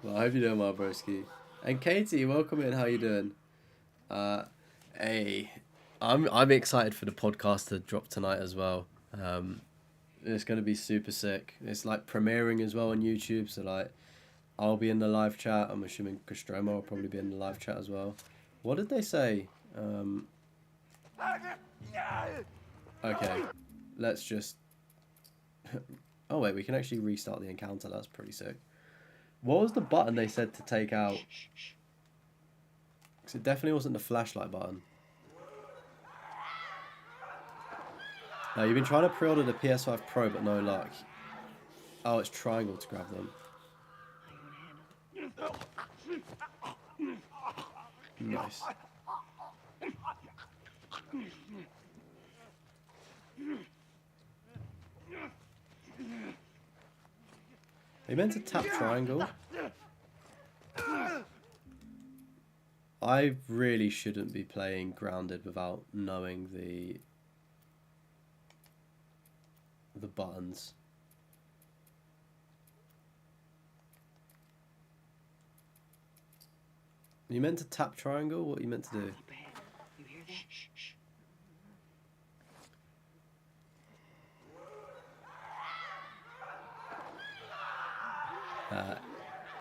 Well, I hope you're doing well, broski. And Katie, welcome in. How you doing? Hey, I'm excited for the podcast to drop tonight as well. It's gonna be super sick. It's like premiering as well on YouTube, so like, I'll be in the live chat. I'm assuming Nostromo will probably be in the live chat as well. What did they say? Okay, let's just. Oh wait, we can actually restart the encounter. That's pretty sick. What was the button they said to take out? Because it definitely wasn't the flashlight button. No, you've been trying to pre-order the PS5 Pro, but no luck. Oh, it's triangle to grab them. Nice. Are you meant to tap triangle? I really shouldn't be playing Grounded without knowing the buttons. Are you meant to tap triangle? What are you meant to do? You hear that? Shh.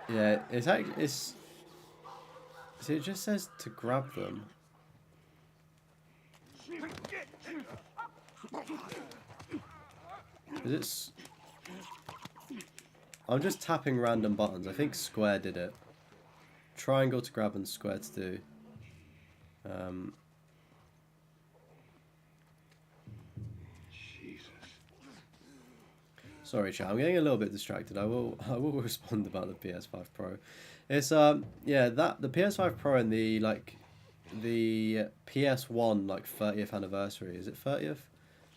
Yeah, it's actually see, it just says to grab them. I'm just tapping random buttons. I think square did it. Triangle to grab and square to do. Jesus. Sorry, chat. I'm getting a little bit distracted. I will respond about the PS5 Pro. It's yeah, the PS5 Pro and the PS1 like 30th anniversary. Is it 30th?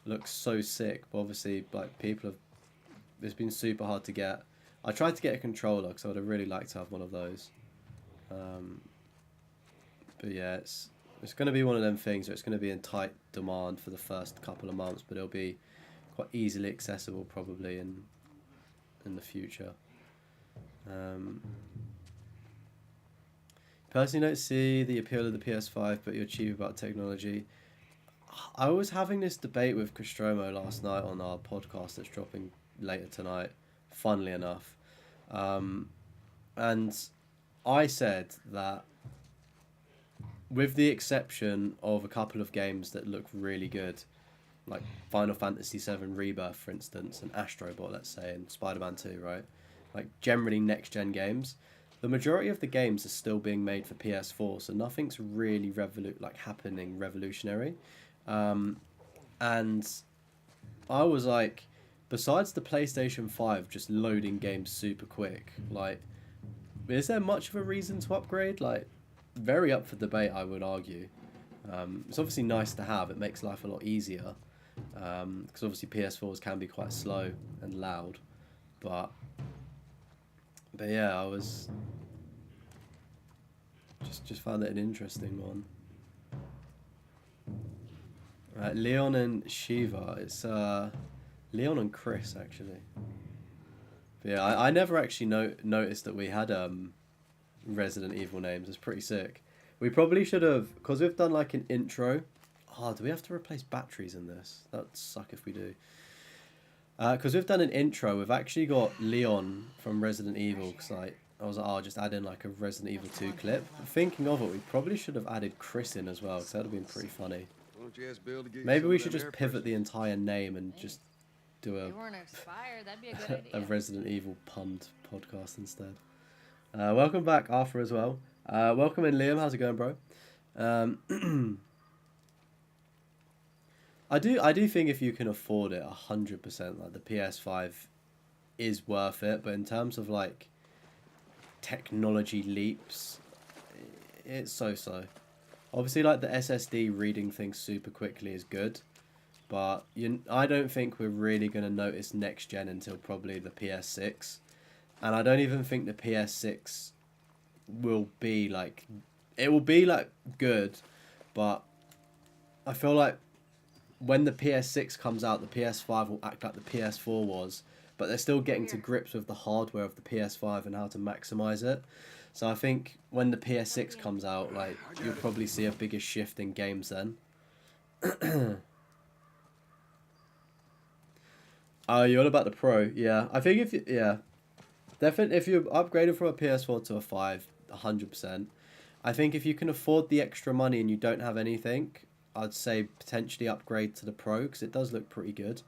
Looks so sick. But obviously, like it's been super hard to get. I tried to get a controller because I would have really liked to have one of those. But yeah, it's going to be one of them things where it's going to be in tight demand for the first couple of months, but it'll be quite easily accessible probably in the future. Personally, don't see the appeal of the PS5, but you're cheap about technology. I was having this debate with Nostromo last night on our podcast that's dropping later tonight, funnily enough. And I said that with the exception of a couple of games that look really good, like Final Fantasy VII Rebirth, for instance, and Astro Bot, let's say, and Spider-Man 2, right? Like, generally next-gen games. The majority of the games are still being made for PS4, so nothing's really happening revolutionary. And I was like, besides the PlayStation 5 just loading games super quick, like, is there much of a reason to upgrade? Like, very up for debate, I would argue. It's obviously nice to have. It makes life a lot easier. because obviously PS4s can be quite slow and loud, but yeah, I was just found it an interesting one. Right, Leon and Shiva. It's Leon and Chris actually. But yeah, I never actually noticed that we had Resident Evil names. It's pretty sick. We probably should have, because we've done like an intro. Oh, do we have to replace batteries in this? That'd suck if we do. Because we've done an intro, we've actually got Leon from Resident Evil. Because like, I was like, oh, I'll just add in like a Resident Evil 2 clip. Thinking of it, we probably should have added Chris in as well, because that would have been pretty funny. Why don't you ask Bill to get you Maybe some we of should them just air pivot the fresheners? entire name and just do If you weren't expired, that'd be a good a idea. Resident Evil punned podcast instead. Welcome back, Arthur, as well. Welcome in, Liam. How's it going, bro? I do think if you can afford it 100%, like the PS5 is worth it. But in terms of like technology leaps, it's so. Obviously, like the SSD reading things super quickly is good, but I don't think we're really gonna notice next gen until probably the PS6, and I don't even think the PS6 will be like, it will be like good, but I feel like when the PS6 comes out, the PS5 will act like the PS4 was, but they're still getting to grips with the hardware of the PS5 and how to maximize it. So I think when the PS6 comes out, like, you'll probably see a bigger shift in games then. Oh, you're on about the Pro? Yeah, I think definitely if you upgraded from a PS4 to a 5, 100%. I think if you can afford the extra money and you don't have anything, I'd say potentially upgrade to the Pro, because it does look pretty good,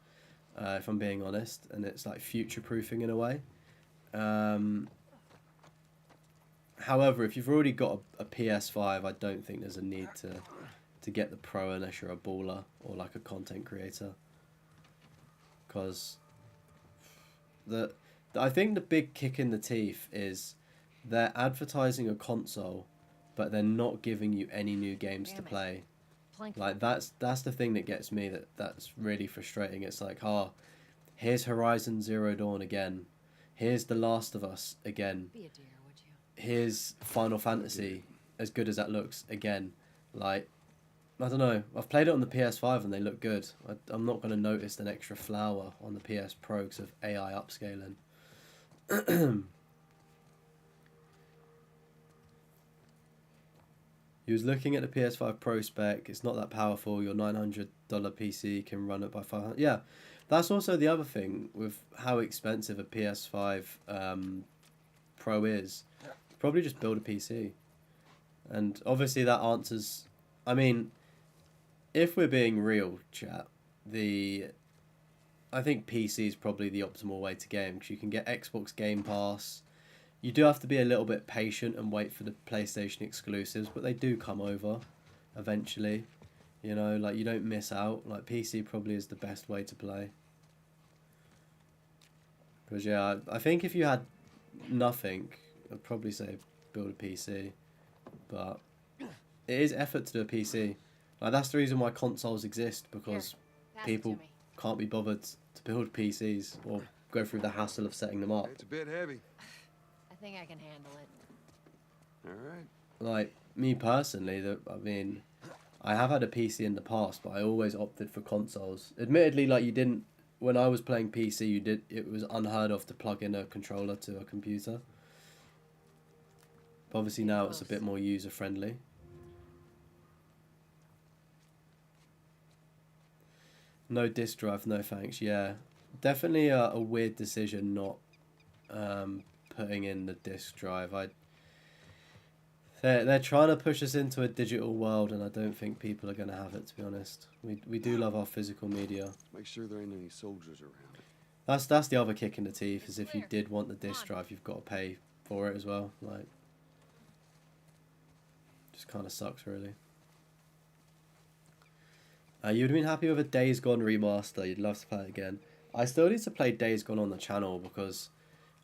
if I'm being honest, and it's like future-proofing in a way. However, if you've already got a PS5, I don't think there's a need to get the Pro unless you're a baller or like a content creator. Because I think the big kick in the teeth is they're advertising a console, but they're not giving you any new games to play. Like that's the thing that gets me, that's really frustrating. It's like, oh, here's Horizon Zero Dawn again. Here's The Last of Us again. Be a dear, would you? Here's Final Fantasy, as good as that looks, again. Like, I don't know. I've played it on the PS5 and they look good. I'm not going to notice an extra flower on the PS Pro because of AI upscaling. He was looking at the PS5 Pro spec. It's not that powerful. Your $900 PC can run it by 500. Yeah, that's also the other thing with how expensive a PS5 Pro is. Probably just build a PC. And obviously that answers... I mean, if we're being real, chat, I think PC is probably the optimal way to game, because you can get Xbox Game Pass. You do have to be a little bit patient and wait for the PlayStation exclusives, but they do come over eventually. You know, like, you don't miss out. Like, PC probably is the best way to play. Because, yeah, I think if you had nothing, I'd probably say build a PC. But it is effort to do a PC. Like, that's the reason why consoles exist, because people can't be bothered to build PCs or go through the hassle of setting them up. It's a bit heavy. I think I can handle it. All right. Like, me personally, I mean, I have had a PC in the past, but I always opted for consoles. Admittedly, like, you didn't, when I was playing PC, it was unheard of to plug in a controller to a computer. But obviously now it's a bit more user friendly. No disk drive, no thanks. Yeah, definitely a weird decision not putting in the disk drive. They're trying to push us into a digital world, and I don't think people are going to have it, to be honest. We do love our physical media. Make sure there ain't any soldiers around. That's the other kick in the teeth, is if you did want the disk drive, you've got to pay for it as well. Like, just kind of sucks, really. You'd have been happy with a Days Gone remaster. You'd love to play it again. I still need to play Days Gone on the channel, because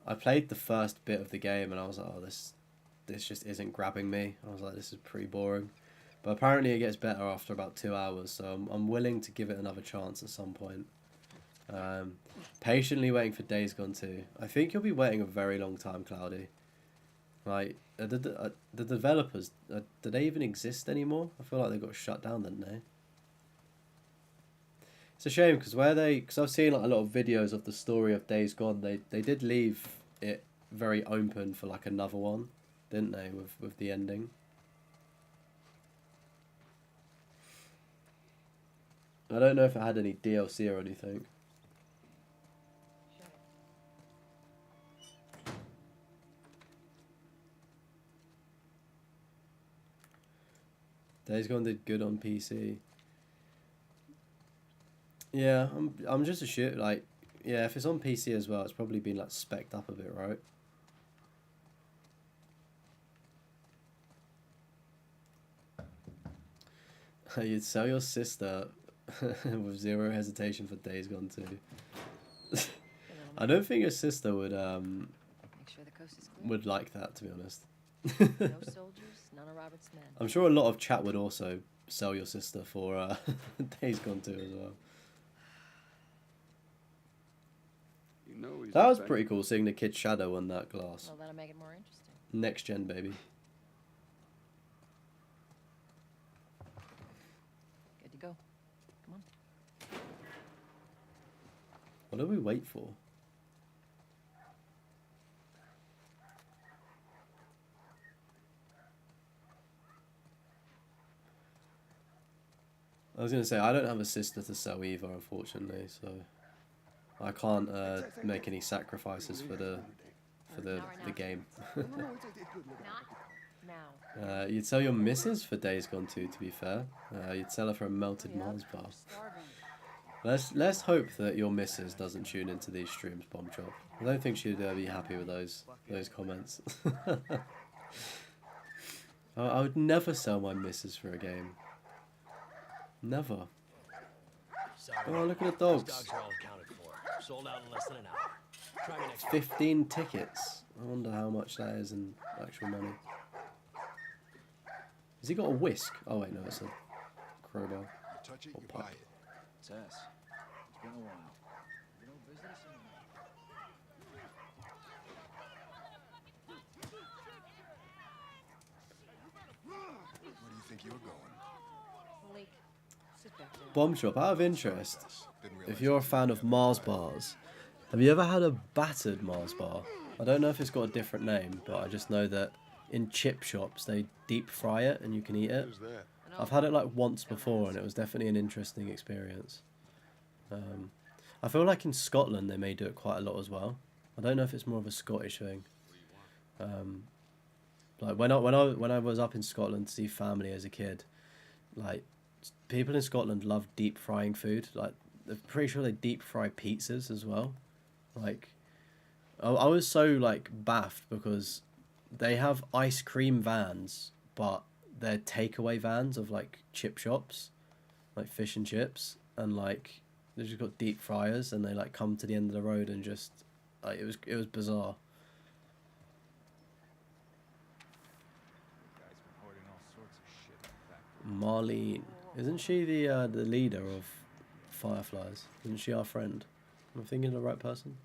I played the first bit of the game and I was like, oh, this just isn't grabbing me. I was like, this is pretty boring. But apparently it gets better after about 2 hours, so I'm willing to give it another chance at some point. Patiently waiting for Days Gone 2. I think you'll be waiting a very long time, Cloudy. Like, the developers, do they even exist anymore? I feel like they got shut down, didn't they? It's a shame, because I've seen like a lot of videos of the story of Days Gone, they did leave it very open for like another one, didn't they, with the ending? I don't know if it had any DLC or anything. Days Gone did good on PC. Yeah, I'm just assuming, like, yeah, if it's on PC as well, it's probably been like spec'd up a bit, right? You'd sell your sister with zero hesitation for Days Gone 2. I don't think your sister would Make sure the coast is clear. would like that, to be honest. No soldiers, none of Robert's men. I'm sure a lot of chat would also sell your sister for Days Gone 2 as well. You know he's That was back. pretty cool, seeing the kid's shadow on that glass. Well, that'll make it more interesting. Next gen, baby. Good to go. Come on. What do we wait for? I was going to say, I don't have a sister to sell either, unfortunately, so I can't make any sacrifices for the game. Not now. You'd sell your missus for Days Gone 2, to be fair. You'd sell her for a melted Mars bar. Let's hope that your missus doesn't tune into these streams, Bomb Chop. I don't think she'd be happy with those comments. I would never sell my missus for a game. Never. Oh, look at the dogs. Dogs are all accounted for. Sold out in less than an hour. Try me next 15 tickets. I wonder how much that is in actual money. Has he got a whisk? Oh wait, no, it's a crowbar. Touch it, Or you pipe. buy it. Tess, it's been a while. You don't visit us anymore. Where do you think you're going? Malik, sit back there. Bomb Shop, out of interest, Didn't if realize you're a fan of Mars bars, have you ever had a battered Mars bar? I don't know if it's got a different name, but I just know that in chip shops they deep fry it and you can eat it. Who's that? I've had it like once before and it was definitely an interesting experience. I feel like in Scotland they may do it quite a lot as well. I don't know if it's more of a Scottish thing. Like when I was up in Scotland to see family as a kid, like people in Scotland love deep frying food. Like I'm pretty sure they deep fry pizzas as well. Like I was so like baffed because they have ice cream vans, but they're takeaway vans of like chip shops, like fish and chips, and like they've just got deep fryers and they like come to the end of the road and just like it was bizarre. Guy's been hoarding all sorts of shit in the factory. Marlene, isn't she the leader of Fireflies? Isn't she our friend? Am I thinking of the right person?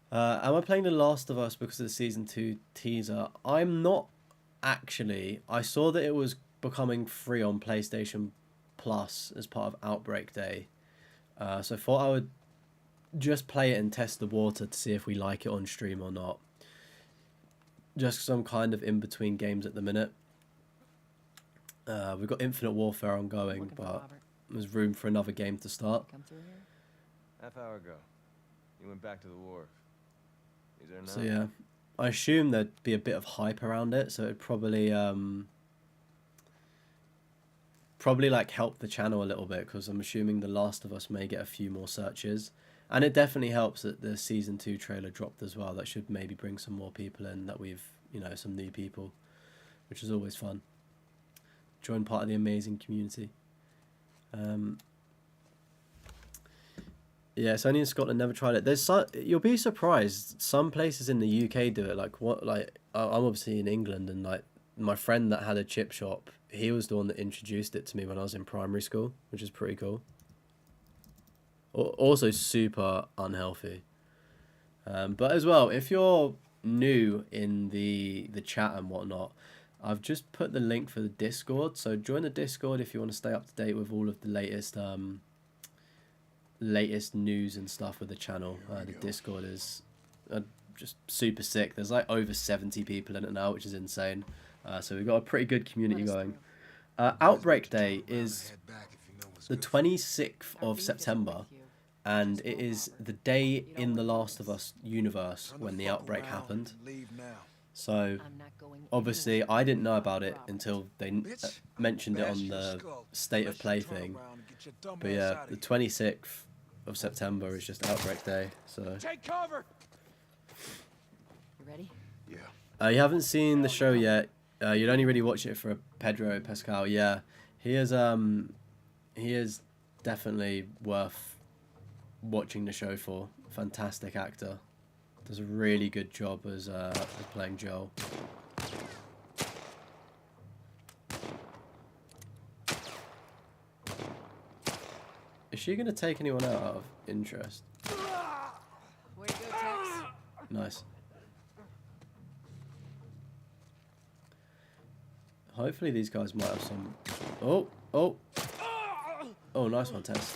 Am I playing The Last of Us because of the season 2 teaser? I'm not actually. I saw that it was becoming free on PlayStation Plus as part of Outbreak Day, so I thought I would just play it and test the water to see if we like it on stream or not. Just 'cause I'm kind of in between games at the minute. We've got Infinite Warfare ongoing, Looking for but Robert. there's room for another game to start. Come through here? Half hour ago. He went back to the wharf. He's there now. So yeah, I assume there'd be a bit of hype around it, so it'd probably like help the channel a little bit because I'm assuming The Last of Us may get a few more searches, and it definitely helps that the season 2 trailer dropped as well. That should maybe bring some more people in, that we've, you know, some new people, which is always fun. Join part of the amazing community. Yeah, it's only in Scotland. Never tried it. You'll be surprised. Some places in the UK do it. Like I'm obviously in England, and like my friend that had a chip shop, he was the one that introduced it to me when I was in primary school, which is pretty cool. Also super unhealthy. But as well, if you're new in the chat and whatnot, I've just put the link for the Discord. So join the Discord if you want to stay up to date with all of the latest news and stuff with the channel. The Discord is just super sick. There's like over 70 people in it now, which is insane. So we've got a pretty good community going. Outbreak Day is the 26th of September. And it is the day in The Last of Us universe when the outbreak happened. So, obviously, I didn't know about it until they mentioned it on the State of Play thing. But yeah, the 26th of September is just Outbreak Day. So. Take cover. You ready? Yeah. You haven't seen the show yet. You'd only really watch it for Pedro Pascal. Yeah, he is definitely worth watching the show for. Fantastic actor, does a really good job as playing Joel. Is she gonna take anyone out of interest? Way to go, Tex. Nice. Hopefully these guys might have some. Oh, nice one, Tess.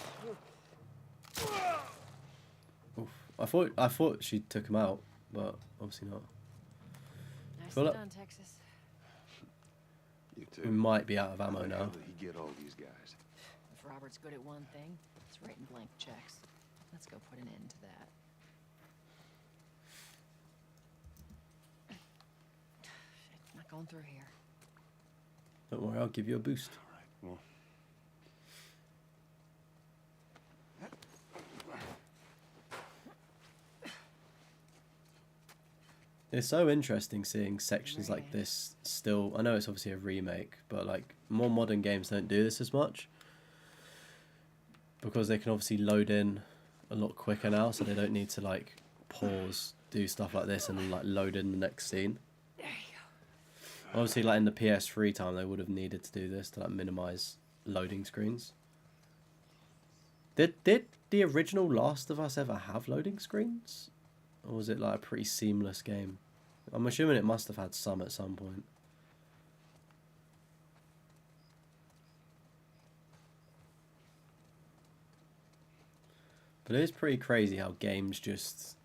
I thought she took him out, but obviously not. Nicely done, Texas. You too. We might be out of ammo now. How did he get all these guys? If Robert's good at one thing, it's writing blank checks. Let's go put an end to that. Shit, not going through here. Don't worry, I'll give you a boost. All right. Well. It's so interesting seeing sections like this still. I know it's obviously a remake, but like more modern games don't do this as much because they can obviously load in a lot quicker now, so they don't need to like pause, do stuff like this, and then like load in the next scene. There you go. Obviously, like in the PS3 time, they would have needed to do this to like minimize loading screens. Did the original Last of Us ever have loading screens? Or was it like a pretty seamless game? I'm assuming it must have had some at some point. But it is pretty crazy how games just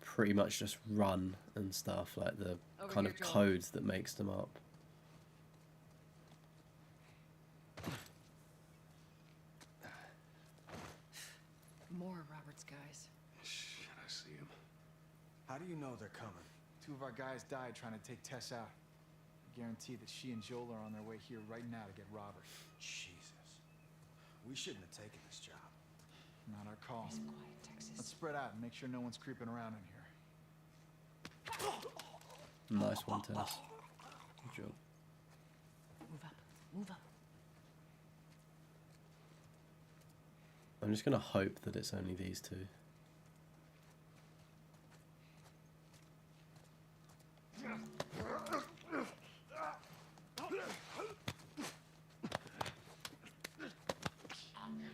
pretty much just run and stuff, like the kind of code that makes them up. More of Robert's guys. Shit, I see him. How do you know they're coming? 2 of our guys died trying to take Tess out. I guarantee that she and Joel are on their way here right now to get Robert. Jesus. We shouldn't have taken this job. Not our call. Nice and quiet, Texas. Let's spread out and make sure no one's creeping around in here. Nice one, Tess. Good job. Move up. Move up. I'm just gonna hope that it's only these two.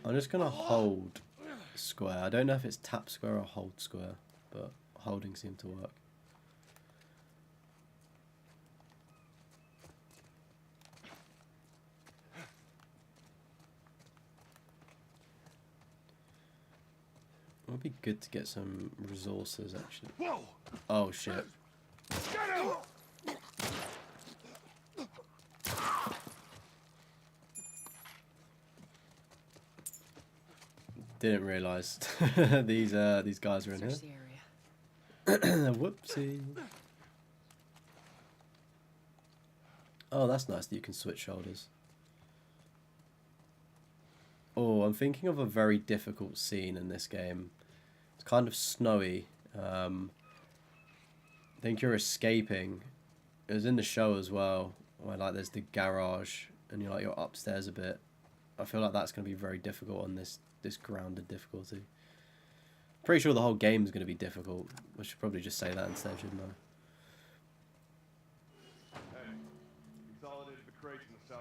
I'm just gonna hold square. I don't know if it's tap square or hold square, but holding seemed to work. It would be good to get some resources, actually. Whoa! Oh, shit. Get him! Didn't realise these guys are in here. Search the area. Whoopsie. Oh, that's nice that you can switch shoulders. Oh, I'm thinking of a very difficult scene in this game. It's kind of snowy. I think you're escaping. It was in the show as well, where like there's the garage and you're upstairs a bit. I feel like that's going to be very difficult on this grounded difficulty. Pretty sure the whole game is going to be difficult. I should probably just say that instead, shouldn't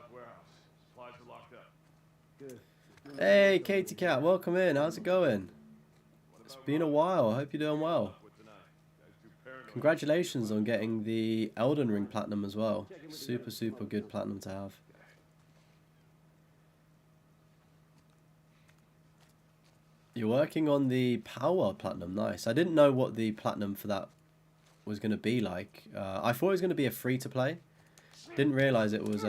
south warehouse. Supplies are locked up. Good. Hey, Katie Cat, welcome in. How's it going? It's been a while. I hope you're doing well. Congratulations on getting the Elden Ring Platinum as well. Super, super good Platinum to have. You're working on the Power Platinum. Nice. I didn't know what the Platinum for that was going to be like. I thought it was going to be a free-to-play. Didn't realise it was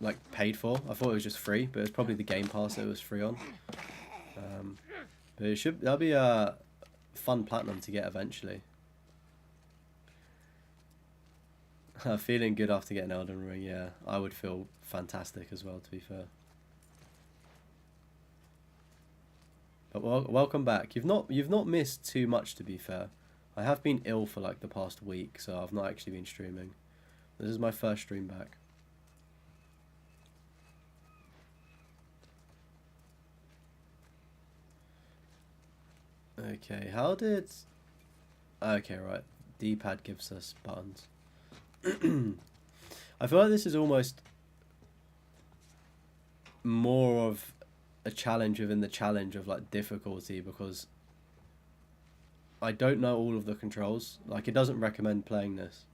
like paid for. I thought it was just free, but it's probably the Game Pass that it was free on. But that'll be a fun Platinum to get eventually. Feeling good after getting Elden Ring, yeah. I would feel fantastic as well, to be fair. But welcome back. You've not missed too much, to be fair. I have been ill for like the past week, so I've not actually been streaming. This is my first stream back. Okay, how did... Okay, right. D-pad gives us buttons. I feel like this is almost more of a challenge within the challenge of like difficulty, because I don't know all of the controls. Like, it doesn't recommend playing this.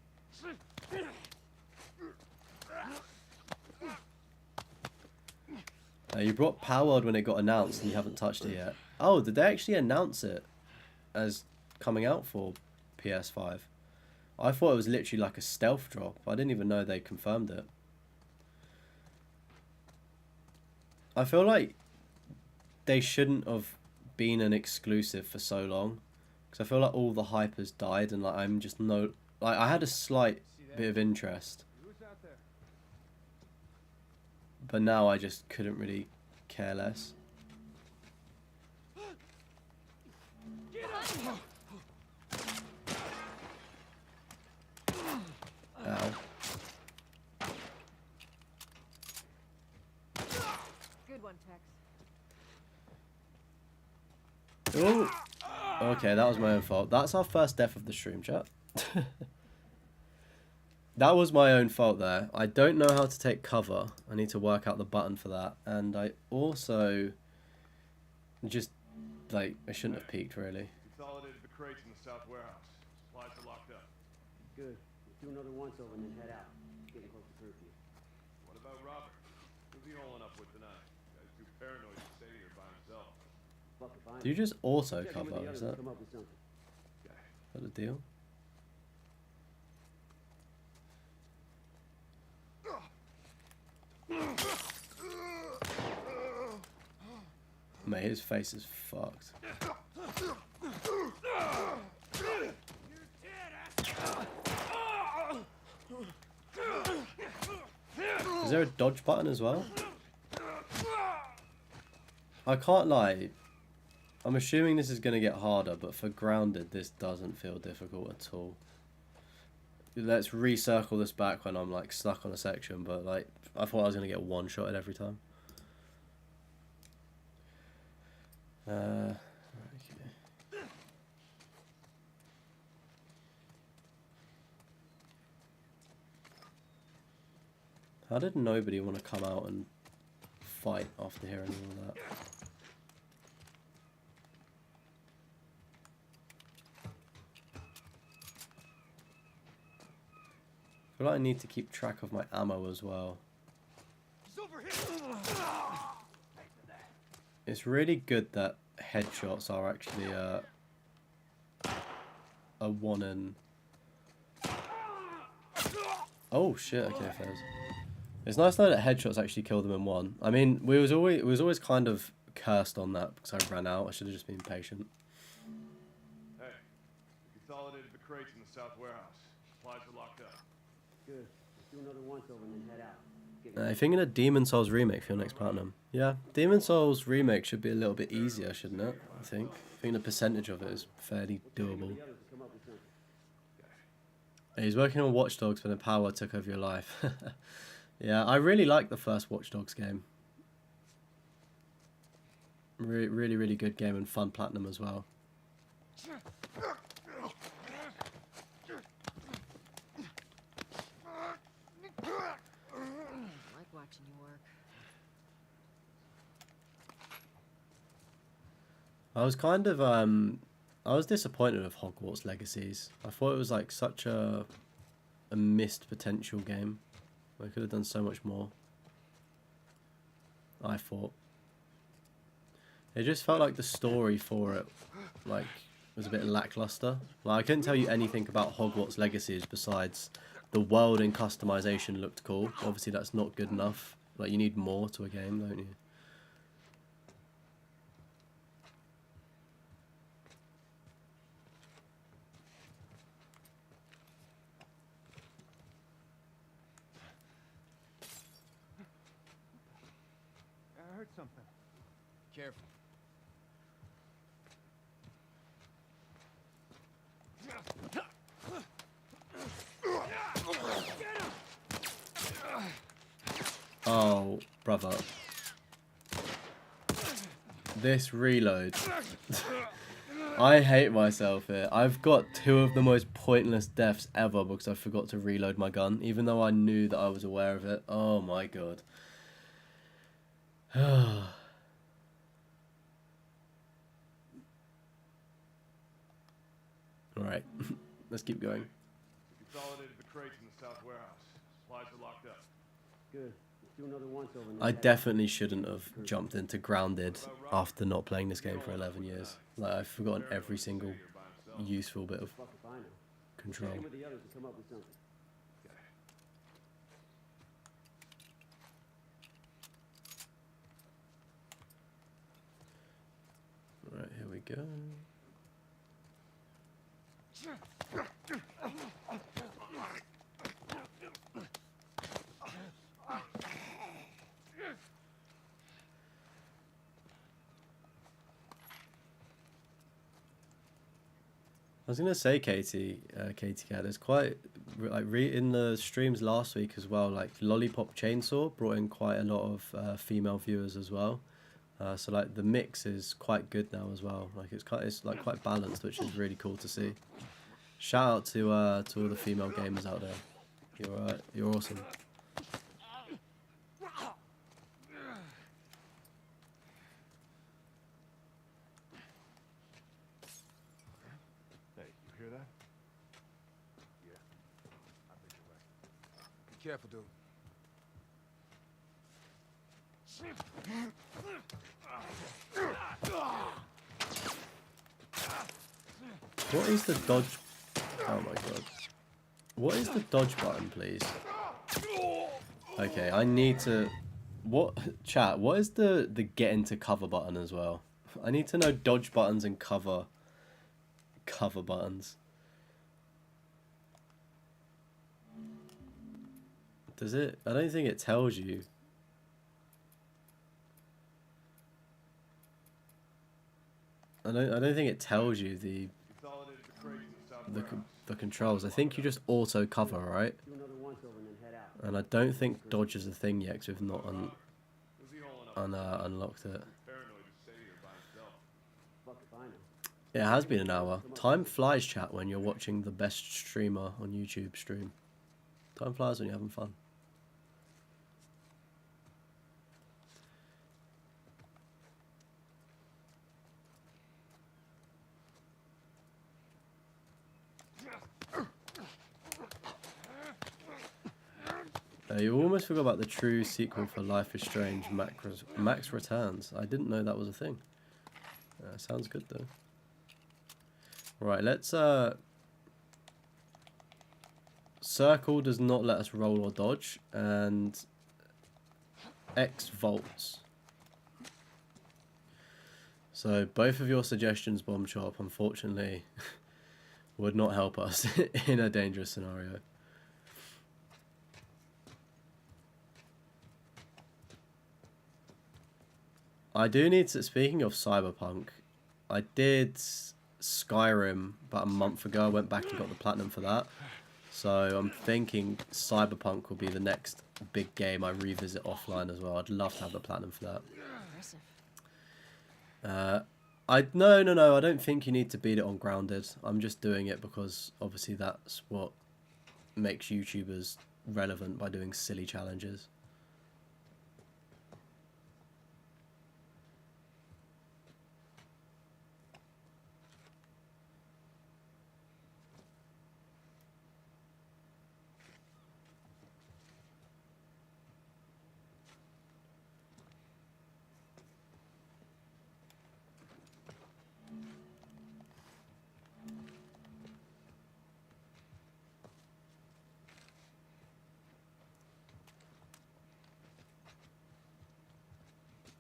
You brought Powered when it got announced and you haven't touched it yet. Oh, did they actually announce it as coming out for PS5? I thought it was literally like a stealth drop. I didn't even know they confirmed it. I feel like they shouldn't have been an exclusive for so long, because I feel like all the hype has died, and like I'm just no... Like, I had a slight bit of interest, but now I just couldn't really care less. Ow. Good one, Tex. Ooh. Okay, that was my own fault. That's our first death of the stream, chat. That was my own fault there. I don't know how to take cover. I need to work out the button for that. And I also just, like, I shouldn't have peeked, really. Consolidated the crates in the south warehouse. Supplies are locked up. Good. Let's do another once-over and then head out. Getting close to curfew. What about Robert? Who's he holing up with tonight? Guy's too paranoid to stay here by himself. Fuck if I know. Do you just auto Check in with cover? the Is others that, and come up with something. is that a deal? Mate, his face is fucked. Is there a dodge button as well? I can't lie. I'm assuming this is going to get harder, but for grounded, this doesn't feel difficult at all. Let's recircle this back when I'm like stuck on a section, but like I thought I was going to get one-shotted every time. Okay. How did nobody want to come out and fight after hearing all that? I feel like I need to keep track of my ammo as well. It's really good that headshots are actually a 1 in... Oh shit, okay, Fez. It's nice though that headshots actually kill them in 1. I mean, it was always kind of cursed on that because I ran out. I should have just been patient. Hey, we consolidated the crates in the south warehouse. Supplies are locked up. Good. Let's do another once-over and then head out. Thinking a Demon Souls remake for your next platinum. Yeah, Demon Souls remake should be a little bit easier, shouldn't it? I think the percentage of it is fairly doable. He's working on Watch Dogs when the power took over your life. Yeah, I really liked the first Watch Dogs game. Really, really good game and fun platinum as well. I was kind of I was disappointed with Hogwarts Legacies. I thought it was like such a missed potential game. I could have done so much more. I thought. It just felt like the story for it like was a bit lackluster. Like I couldn't tell you anything about Hogwarts Legacies besides the world and customization looked cool. Obviously that's not good enough. Like you need more to a game, don't you? I heard something. Careful. Oh, brother. This reload. I hate myself here. I've got 2 of the most pointless deaths ever because I forgot to reload my gun, even though I knew that I was aware of it. Oh my god. Alright, let's keep going. We consolidated the crates in the south warehouse. Supplies are locked up. Good. Let's do another once over. I definitely shouldn't have jumped into Grounded after not playing this game for 11 years. Like, I've forgotten every single useful bit of control. Check in with the others to come up with something. Right, here we go. I was gonna say, Katie Cat, there's quite like in the streams last week as well. Like Lollipop Chainsaw brought in quite a lot of female viewers as well. So like the mix is quite good now as well. Like it's like quite balanced, which is really cool to see. Shout out to all the female gamers out there. You're awesome. Hear that? Yeah. I think you're right. Be careful, dude. What is the dodge? Oh my god. What is the dodge button, please? Okay, I need to... What? Chat, what is the get into cover button as well? I need to know dodge buttons and cover buttons. Does it? I don't think it tells you. I don't think it tells you the controls. I think you just auto cover, right? Do another once over and then head out. And I don't think dodge is a thing yet because we've not unlocked it. Fuck if I know. It has been an hour. Time flies, chat, when you're watching the best streamer on YouTube stream. Time flies when you're having fun. You almost forgot about the true sequel for Life is Strange, Max Returns. I didn't know that was a thing. Sounds good though. Right, let's circle does not let us roll or dodge, and X volts. So both of your suggestions, Bomb Chop, unfortunately would not help us in a dangerous scenario. I do need to, speaking of Cyberpunk, I did Skyrim about a month ago. I went back and got the platinum for that. So I'm thinking Cyberpunk will be the next big game I revisit offline as well. I'd love to have the platinum for that. No, I don't think you need to beat it on Grounded. I'm just doing it because obviously that's what makes YouTubers relevant, by doing silly challenges.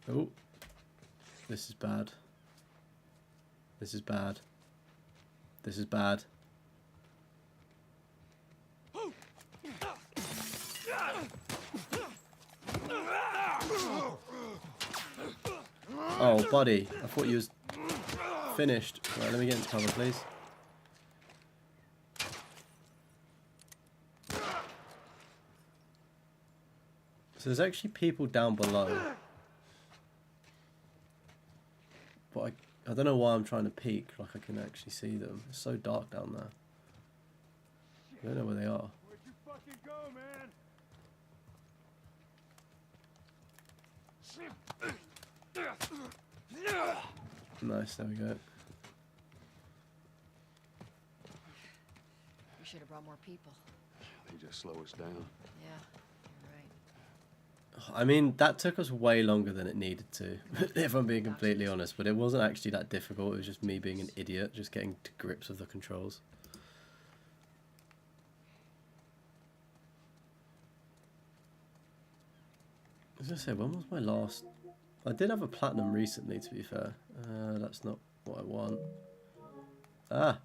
Oh, this is bad. This is bad. This is bad. Oh, buddy, I thought you was finished. Right, let me get into cover, please. So there's actually people down below. But I don't know why I'm trying to peek like I can actually see them. It's so dark down there. I don't know where they are. Where'd you fucking go, man? Nice, there we go. We should have brought more people. They just slow us down. Yeah, you're right. I mean, that took us way longer than it needed to, if I'm being completely honest. But it wasn't actually that difficult. It was just me being an idiot, just getting to grips with the controls. I was going to say, when was my last... I did have a platinum recently, to be fair. That's not what I want. Ah!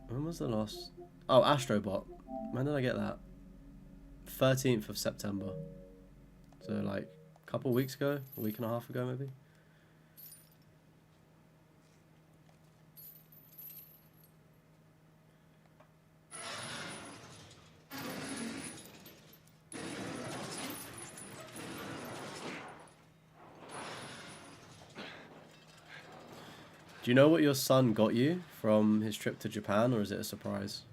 When was the last... Oh, Astrobot. When did I get that? 13th of September. So, like, a couple of weeks ago? A week and a half ago, maybe? Do you know what your son got you from his trip to Japan, or is it a surprise?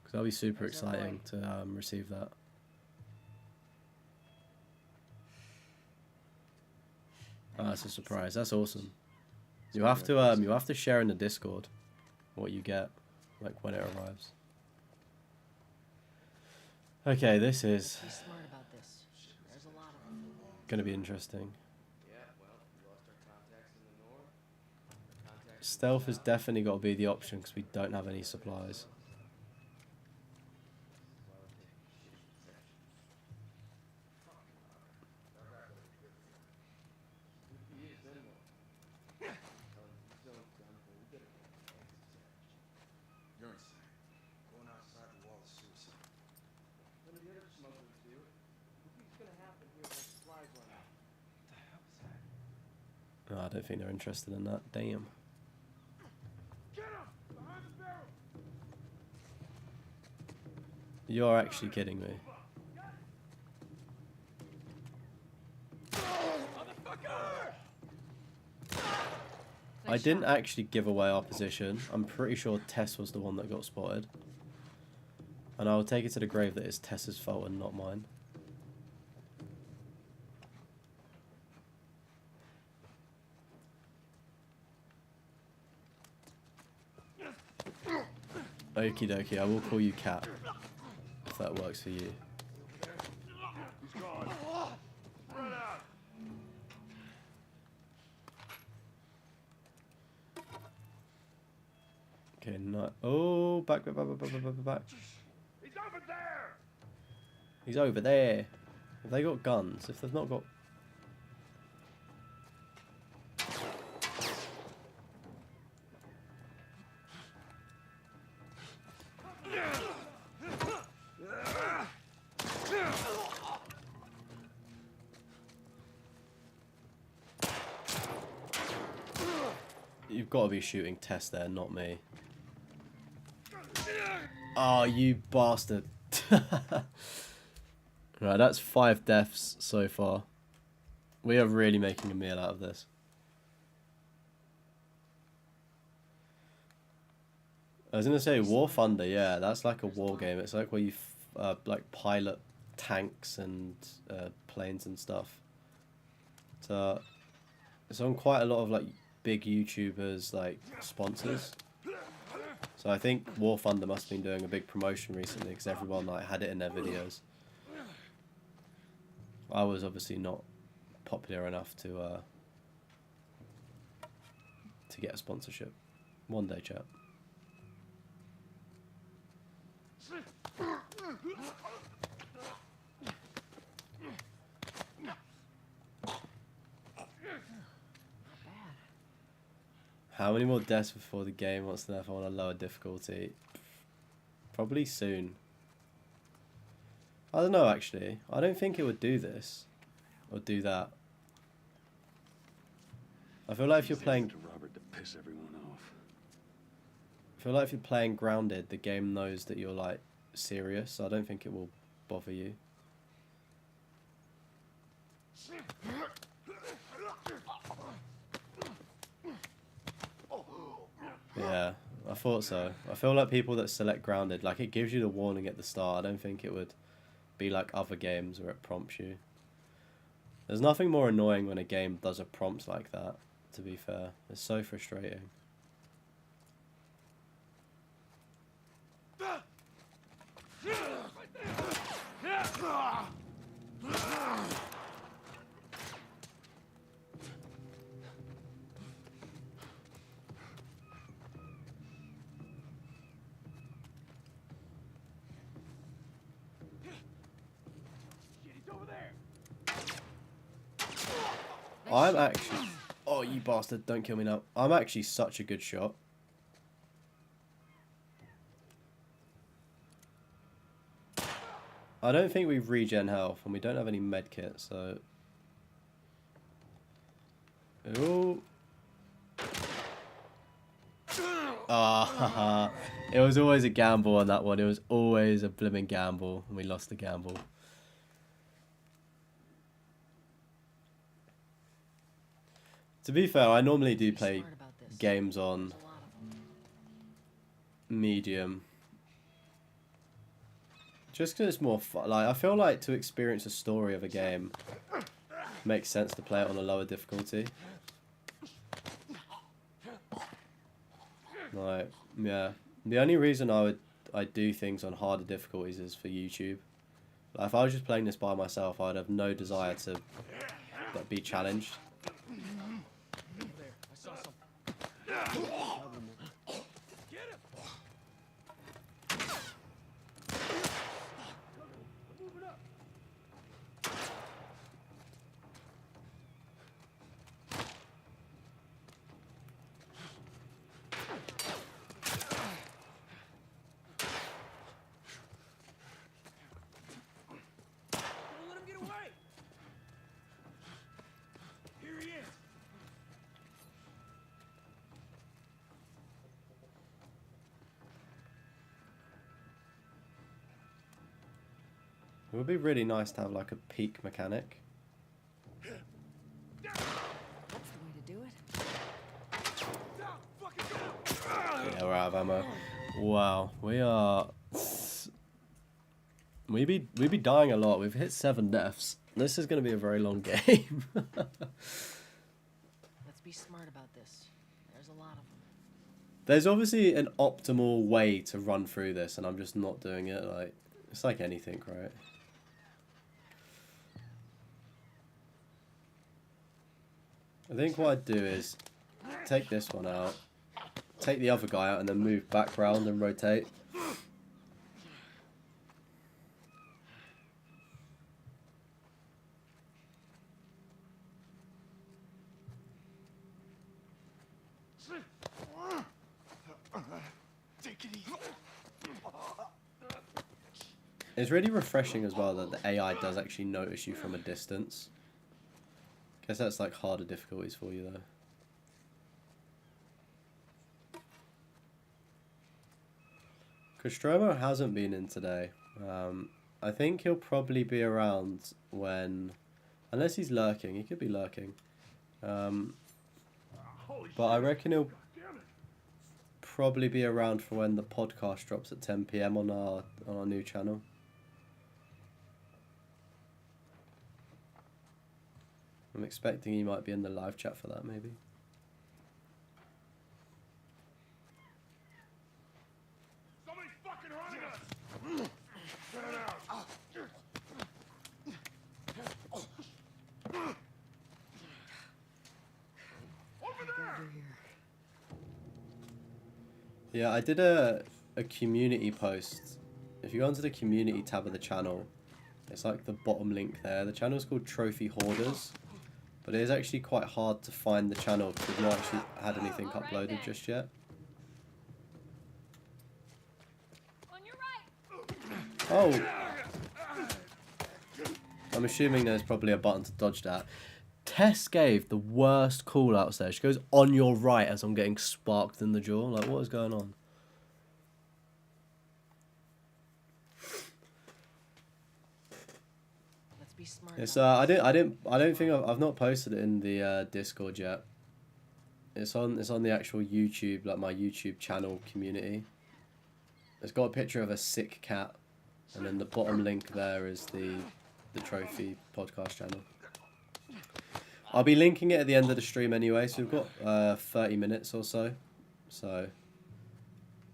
Because that'll be super exciting to receive that. Oh, that's a surprise. That's awesome. You have to share in the Discord what you get, like when it arrives. Okay, this is Be smart about this. There's a lot of them. gonna be interesting. Stealth has definitely got to be the option because we don't have any supplies. You're insane. Going outside the wall is suicide. None of the other smugglers do. What do you think's gonna happen here when supplies run out? What the hell is that? Oh, I don't think they're interested in that. Damn. Get him! Behind the barrel! You're actually kidding me. I didn't actually give away our position. I'm pretty sure Tess was the one that got spotted. And I will take it to the grave that it's Tess's fault and not mine. Okie dokie, I will call you Cat. If that works for you. He's gone. Spread out. Okay, no. Oh, back. He's over there! He's over there. Have they got guns? If they've not got... You've got to be shooting Tess there, not me. Oh, you bastard. Right, that's 5 deaths so far. We are really making a meal out of this. I was going to say War Thunder, yeah, that's like a war game. It's like where you like pilot tanks and planes and stuff. So it's on quite a lot of like big YouTubers like sponsors. So I think War Thunder must have been doing a big promotion recently because everyone like had it in their videos. I was obviously not popular enough to get a sponsorship. One day, chat. How many more deaths before the game wants to know if I want a lower difficulty? Probably soon. I don't know, actually. I don't think it would do this. Or do that. I feel like if you're playing... To Robert to piss everyone off. I feel like if you're playing Grounded, the game knows that you're, like, serious. So I don't think it will bother you. Yeah, I thought so. I feel like people that select Grounded, like, it gives you the warning at the start. I don't think it would be like other games where it prompts you. There's nothing more annoying when a game does a prompt like that, to be fair. It's so frustrating. I'm actually... Oh, you bastard, don't kill me now. I'm actually such a good shot. I don't think we've regen health, and we don't have any medkit, so... Ooh. Ah, it was always a gamble on that one. It was always a blimmin' gamble, and we lost the gamble. To be fair, I normally do play games on medium. Just because it's more fun. Like, I feel like to experience a story of a game makes sense to play it on a lower difficulty. Like, yeah. The only reason I do things on harder difficulties is for YouTube. Like, if I was just playing this by myself, I'd have no desire to be challenged. It would be really nice to have like a peak mechanic. That's the way to do it. Yeah, we're out of ammo. Wow, we are... We be dying a lot. We've hit 7 deaths. This is going to be a very long game. Let's be smart about this. There's a lot of them. There's obviously an optimal way to run through this, and I'm just not doing it. Like, it's like anything, right? I think what I'd do is take this one out, take the other guy out, and then move back round and rotate. Take it easy. It's really refreshing as well that the AI does actually notice you from a distance. Guess that's like harder difficulties for you though. Nostromo hasn't been in today. I think he'll probably be around when... Unless he's lurking. He could be lurking. But I reckon he'll probably be around for when the podcast drops at 10 PM on our new channel. I'm expecting he might be in the live chat for that, maybe. Somebody's fucking running us! Get out! Over there! Yeah, I did a community post. If you go onto the community tab of the channel, it's like the bottom link there. The channel's called Trophy Hoarders. But it is actually quite hard to find the channel because we've not actually had anything uploaded just yet. Oh! I'm assuming there's probably a button to dodge that. Tess gave the worst call outs there. She goes on your right as I'm getting sparked in the jaw. Like, what is going on? Let's be smart. It's I don't think I've not posted it in the Discord yet. It's on the actual YouTube, like my YouTube channel community. It's got a picture of a sick cat, and then the bottom link there is the trophy podcast channel. I'll be linking it at the end of the stream anyway, so we've got 30 minutes or so. So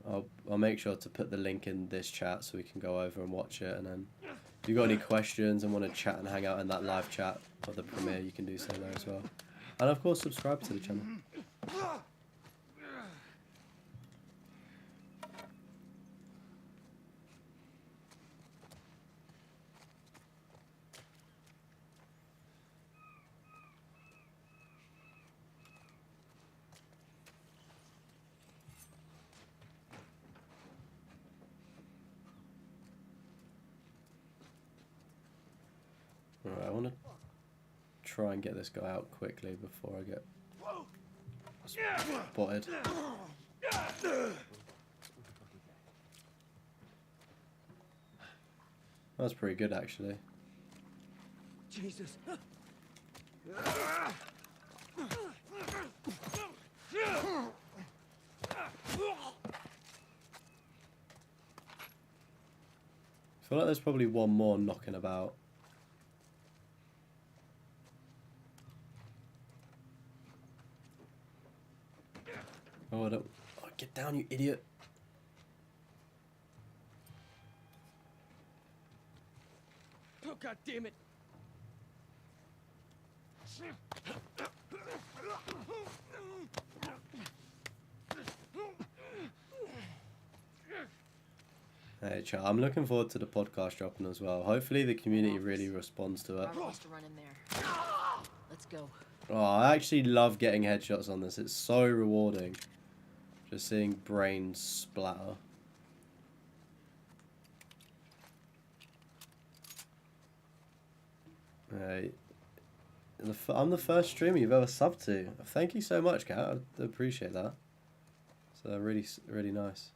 I'll make sure to put the link in this chat so we can go over and watch it, and then if you've got any questions and want to chat and hang out in that live chat of the premiere, you can do so there as well. And of course, subscribe to the channel. Alright, I want to try and get this guy out quickly before I get spotted. That was pretty good, actually. Jesus. I feel like there's probably one more knocking about. Oh, I don't... Oh, get down, you idiot. Oh, God damn it. Hey, chat, I'm looking forward to the podcast dropping as well. Hopefully the community really responds to it. Robert wants to run in there. Let's go. Oh, I actually love getting headshots on this. It's so rewarding. Just seeing brains splatter. Right. I'm the first streamer you've ever subbed to. Thank you so much, Kat. I appreciate that. So really, really nice.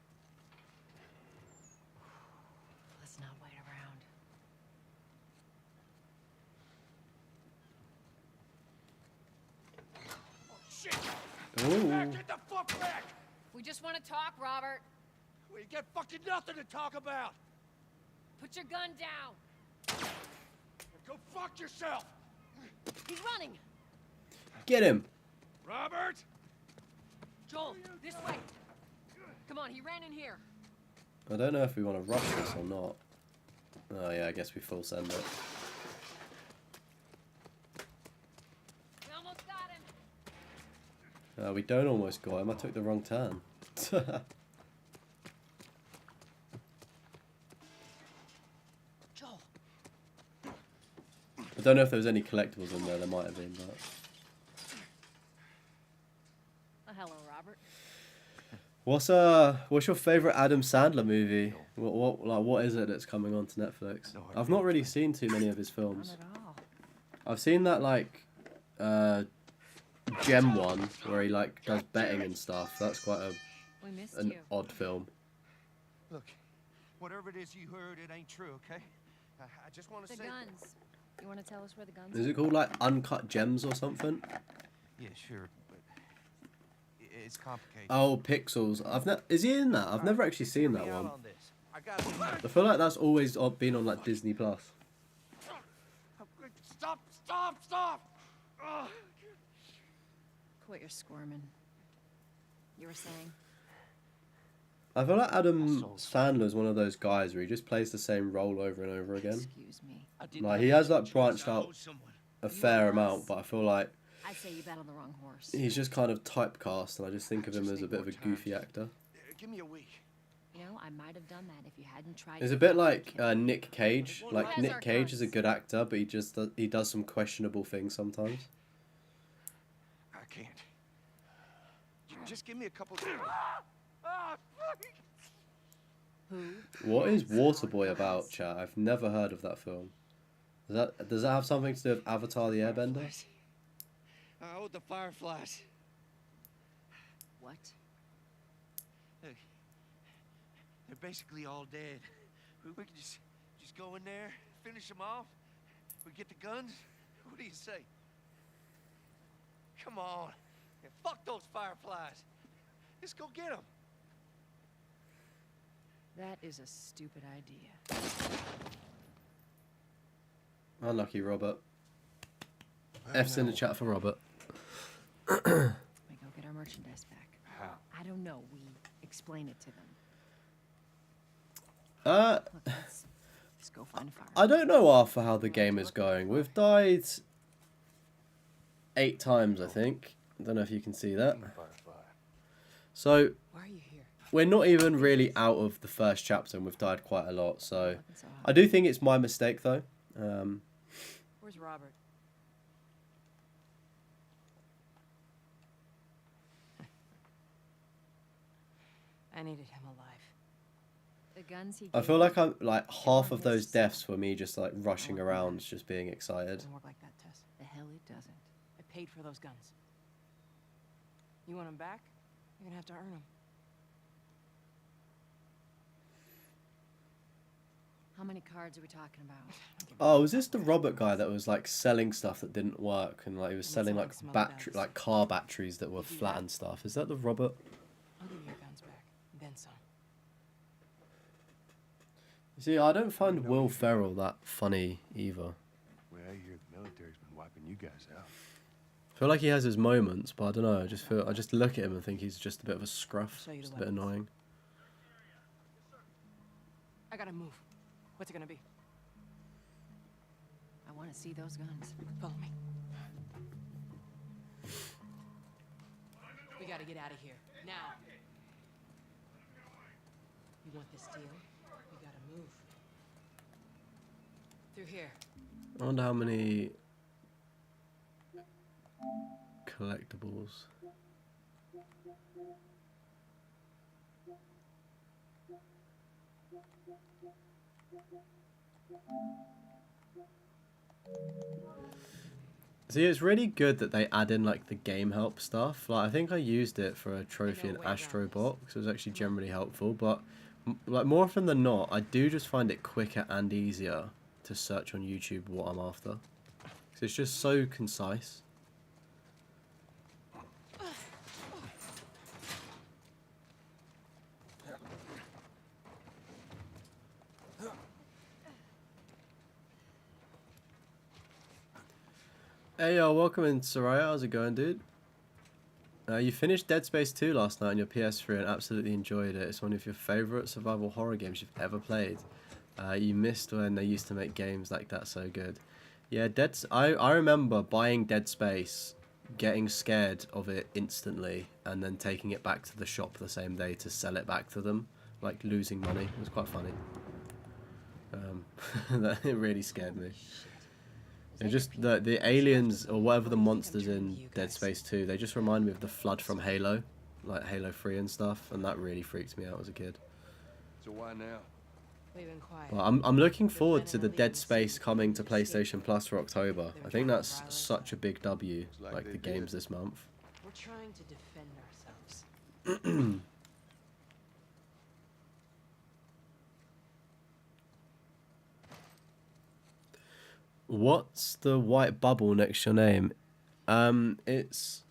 Let's not wait around. Oh, shit! Ooh. Back, get the fuck back! We just want to talk, Robert. We got fucking nothing to talk about! Put your gun down. Go fuck yourself! He's running. Get him! Robert! Joel, this way. Come on, he ran in here. I don't know if we want to rush this or not. Oh yeah, I guess we full send it. We almost got him. We don't almost got him. I took the wrong turn. Joel. I don't know if there was any collectibles in there. There might have been, but... Hello, Robert. What's your favorite Adam Sandler movie? What is it that's coming on to Netflix? I've not really seen too many of his films. None at all. I've seen that Gem one where he does betting and stuff. That's quite We missed an you. odd film. Look, whatever it is you heard, it ain't true, okay? I just want to The say... guns. You want to tell us where the guns Is are? it called Uncut Gems or something? Yeah, sure, but it's complicated. Oh, Pixels. Is he in that? I've never actually seen that one. I got I feel like that's always been on Disney Plus. Stop! Ugh. Quit your squirming. You were saying? I feel like Adam Sandler is one of those guys where he just plays the same role over and over again. Excuse me. Like he has branched out a fair amount, but I feel like I say you bet on the wrong horse. he's just kind of typecast, and I just think of him as a bit of a goofy actor. Give me a week. You know, I might have done that if you hadn't tried. He's to a bit get like killed. Nick Cage. Like Where's Nick our Cage is a guns? good actor, but he does some questionable things sometimes. can't. Just give me a couple. What is Waterboy about, chat? I've never heard of that film. Does that have something to do with Avatar the Airbender? Oh, the Fireflies. What? They're basically all dead. We can just go in there, finish them off. We get the guns. What do you say? Come on. Yeah, fuck those Fireflies. Let's go get them. That is a stupid idea. Unlucky, Robert. F's in the chat for Robert. We go get our merchandise back. How? I don't know. We explain it to them. Look, let's go find a fire. I don't know, Arthur, how the game is going. We've died 8 times, I think. I don't know if you can see that. So, Why are you here? we're not even really out of the first chapter, and we've died quite a lot. So, I do think it's my mistake, though. Where's Robert? I needed him alive. The guns he I gave feel like me, I'm like half of those deaths were me just like rushing around, just being excited. Doesn't work like that, Tess. The hell it doesn't. I paid for those guns. You want them back? You're gonna have to earn them. How many cards are we talking about? Oh, was this the Robert guy that was like selling stuff that didn't work, and like he was selling like car batteries that were flat and stuff? Is that the Robert? I'll give you your guns back, then some. See, I don't find Will Ferrell that funny either. Well, I hear the military's been wiping you guys out. I feel like he has his moments, but I don't know. I just look at him and think he's just a bit of a scruff, just a bit annoying. I gotta move. What's it gonna be? I want to see those guns. Follow me. We gotta get out of here now. You want this deal? We gotta move. Through here. I wonder how many collectibles. See, it's really good that they add in like the game help stuff. Like I think I used it for a trophy in Astro Box. It was actually generally helpful, but like more often than not, I do just find it quicker and easier to search on YouTube what I'm after. 'Cause it's just so concise. Hey yo, welcome in, Soraya. How's it going, dude? You finished Dead Space 2 last night on your PS3 and absolutely enjoyed it. It's one of your favourite survival horror games you've ever played. You missed when they used to make games like that so good. Yeah, I remember buying Dead Space, getting scared of it instantly, and then taking it back to the shop the same day to sell it back to them, like losing money. It was quite funny. It really scared me. It just the aliens or whatever the monsters in Dead Space 2, they just remind me of the Flood from Halo, like Halo 3 and stuff, and that really freaks me out as a kid. So why now? We've been quiet. Well, I'm looking forward to the Dead Space coming to PlayStation Plus for October. I think that's such a big W, like the games this month. We're trying to defend ourselves. What's the white bubble next to your name? It's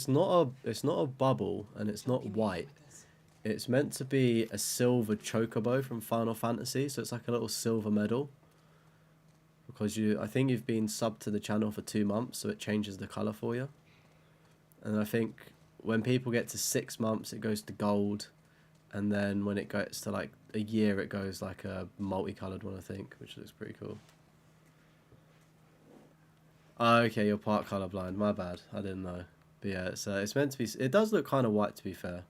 not a bubble, and it's not white. It's meant to be a silver chocobo from Final Fantasy, so it's like a little silver medal. Because I think you've been subbed to the channel for 2 months, so it changes the color for you. And I think when people get to 6 months, it goes to gold, and then when it gets to like a year, it goes like a multicolored one, I think, which looks pretty cool. Oh, okay, you're part colorblind. My bad. I didn't know. But yeah, it's meant to be. It does look kind of white, to be fair.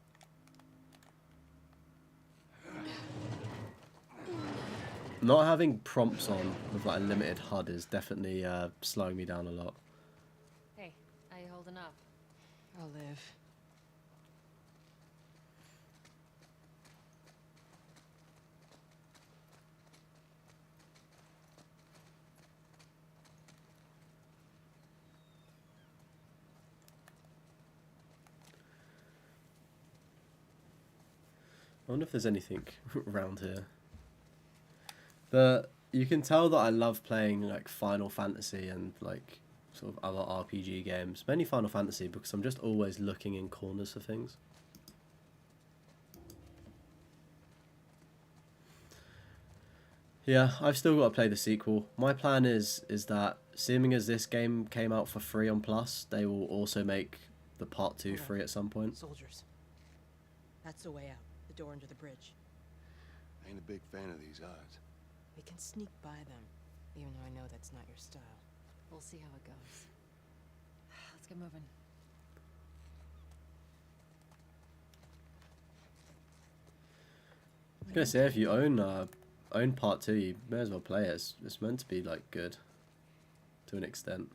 Not having prompts on with like a limited HUD is definitely slowing me down a lot. Hey, how you holding up? I'll live. I wonder if there's anything around here. But you can tell that I love playing like Final Fantasy and like sort of other RPG games. Mainly Final Fantasy because I'm just always looking in corners for things. Yeah, I've still got to play the sequel. My plan is that seeming as this game came out for free on Plus, they will also make the part 2 free at some point. Soldiers. That's the way out. The door under the bridge. I ain't a big fan of these odds. We can sneak by them, even though I know that's not your style. We'll see how it goes. Let's get moving. I was gonna say, if you own part 2, you may as well play it. It's meant to be like good to an extent.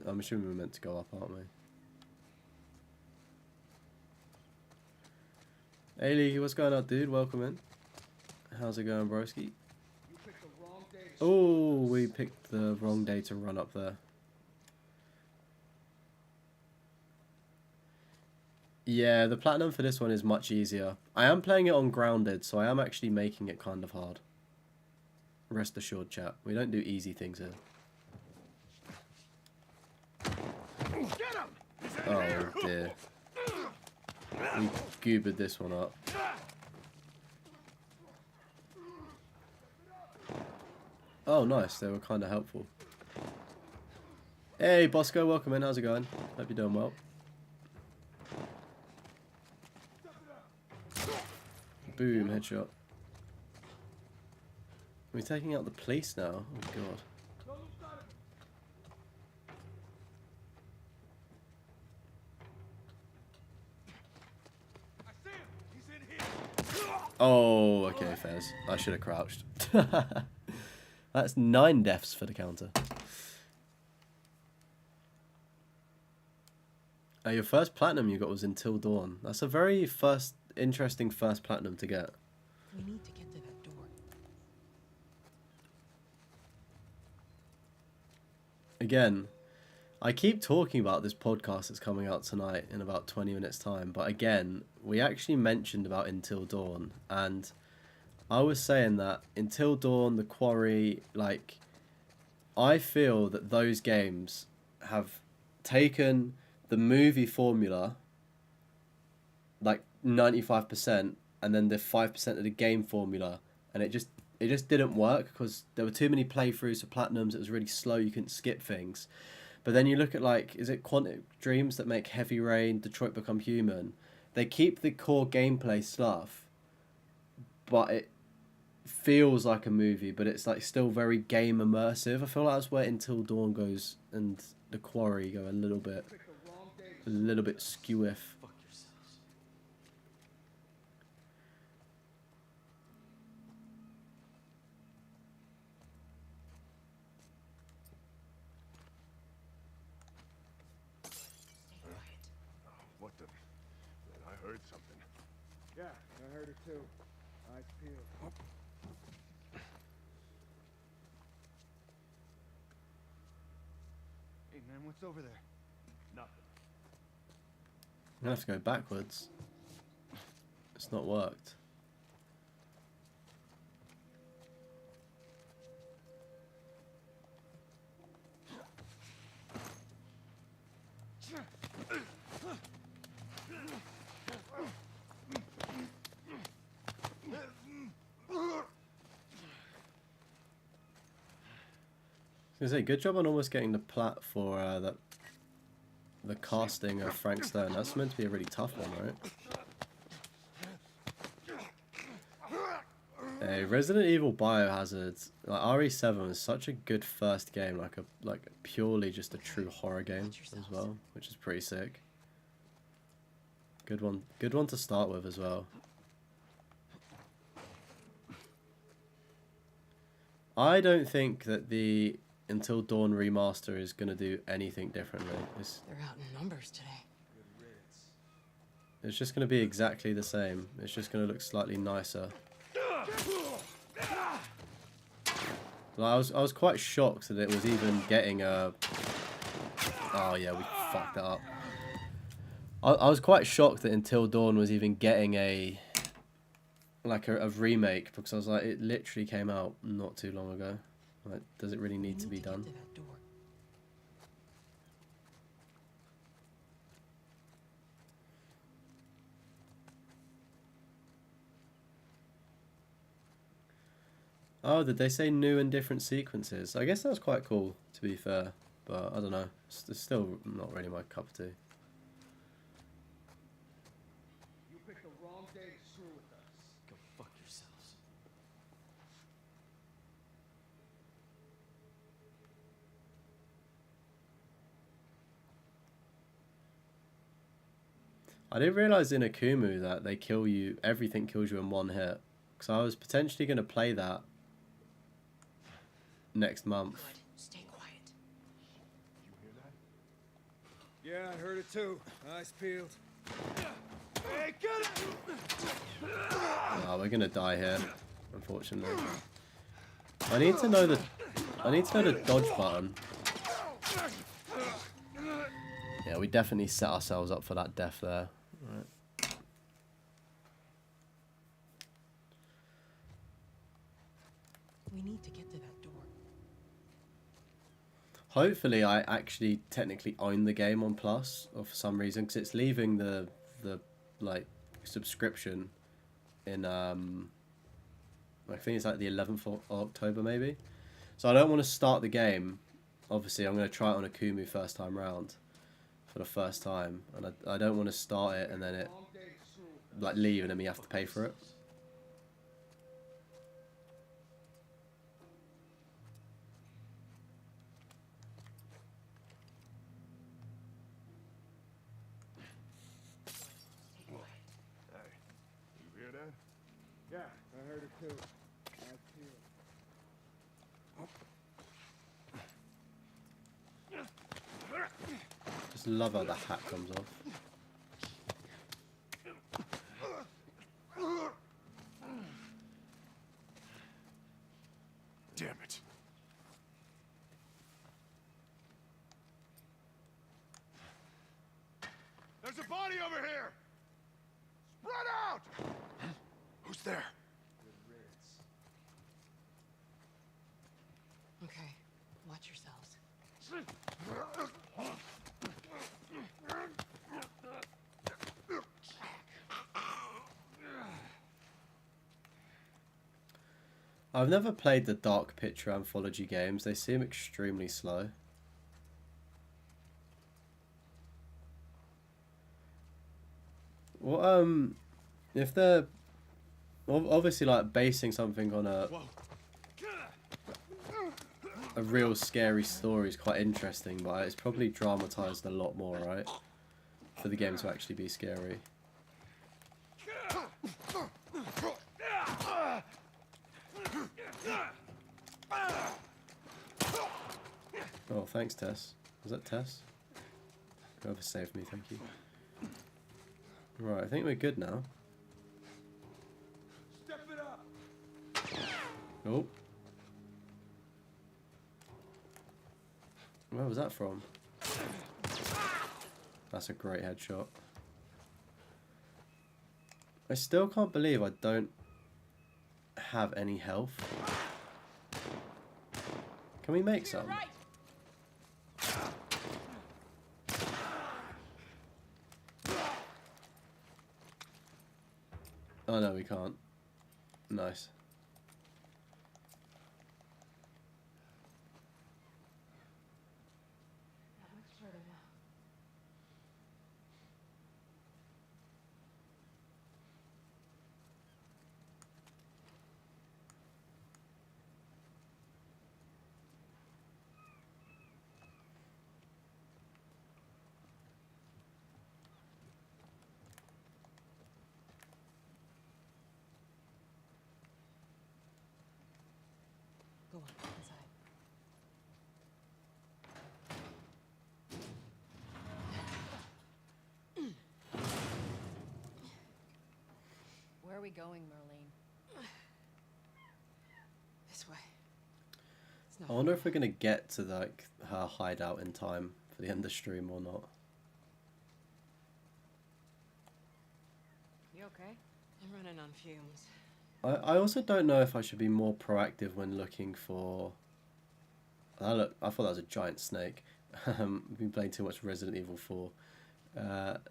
I'm assuming we're meant to go up, aren't we? Hey Lee, what's going on, dude? Welcome in. How's it going, broski? Oh, we picked the wrong day to run up there. Yeah, the platinum for this one is much easier. I am playing it on grounded, so I am actually making it kind of hard. Rest assured, chat. We don't do easy things here. Oh dear. We goobered this one up. Oh nice, they were kind of helpful. Hey Bosco, welcome in, how's it going? Hope you're doing well. Boom, headshot. Are we taking out the police now? Oh god. Oh, okay, Fez. I should have crouched. That's 9 deaths for the counter. Your first platinum you got was Until Dawn. That's a very interesting first platinum to get. We need to get to that door. Again, I keep talking about this podcast that's coming out tonight in about 20 minutes time, but again, we actually mentioned about Until Dawn, and I was saying that Until Dawn, The Quarry, like, I feel that those games have taken the movie formula, like 95%, and then the 5% of the game formula, and it just didn't work because there were too many playthroughs for platinums. It was really slow. You couldn't skip things. But then you look at, like, is it Quantic Dreams that make Heavy Rain, Detroit Become Human? They keep the core gameplay stuff, but it feels like a movie, but it's like still very game immersive. I feel like that's where Until Dawn goes and The Quarry go a little bit skew-iff. What the? Man, I heard something. Yeah, I heard it too. Eyes peeled. Hey man, what's over there? Nothing. I'm gonna have to go backwards. It's not worked. I was gonna say, good job on almost getting the plat for the casting of Frank Stone. That's meant to be a really tough one, right? Hey, Resident Evil Biohazard, like RE7 is such a good first game, like purely just a true horror game as well, which is pretty sick. Good one to start with as well. I don't think that the Until Dawn remaster is going to do anything differently. They're out in numbers today. It's just going to be exactly the same. It's just going to look slightly nicer. Like, I was quite shocked that it was even getting a... Oh yeah, we fucked that up. I was quite shocked that Until Dawn was even getting a remake, because I was like, it literally came out not too long ago. Like, does it really need to be done? Oh, did they say new and different sequences? I guess that was quite cool, to be fair. But I don't know. It's still not really my cup of tea. You picked the wrong day to screw with us. Go fuck yourselves. I didn't realize in Akumu that they kill you, everything kills you in one hit. Because I was potentially going to play that next month. Good. Stay quiet. You hear that? Yeah, I heard it too. Eyes peeled. Hey, get it! Oh, we're going to die here, unfortunately. I need to know the dodge button. Yeah, we definitely set ourselves up for that death there. Right. We need to get to that door. Hopefully I actually technically own the game on Plus, or for some reason, because it's leaving the like subscription in I think it's like the 11th of October maybe. So I don't want to start the game. Obviously I'm going to try it on Akumu first time round for the first time, and I don't want to start it and then it like leave and then we have to pay for it. Yeah, I heard it too. Eyes peeled. Just love how the hat comes off. damn it. There's a body over here! Spread out! Who's there? Okay. Watch yourselves. I've never played the Dark Picture Anthology games. They seem extremely slow. Well, if they're obviously like basing something on a real scary story is quite interesting, but it's probably dramatized a lot more, right? For the game to actually be scary. Oh, thanks, Tess. Was that Tess? Whoever saved me, thank you. Right, I think we're good now. Step it up. Oh. Where was that from? That's a great headshot. I still can't believe I don't have any health. Can we make some? Oh no, we can't. Nice. Go on, inside. Where are we going, Merlene? This way. It's I not wonder if we're gonna get to like her hideout in time for the end of the stream or not. You okay? I'm running on fumes. I also don't know if I should be more proactive when looking for. I thought that was a giant snake. I've been playing too much Resident Evil 4. The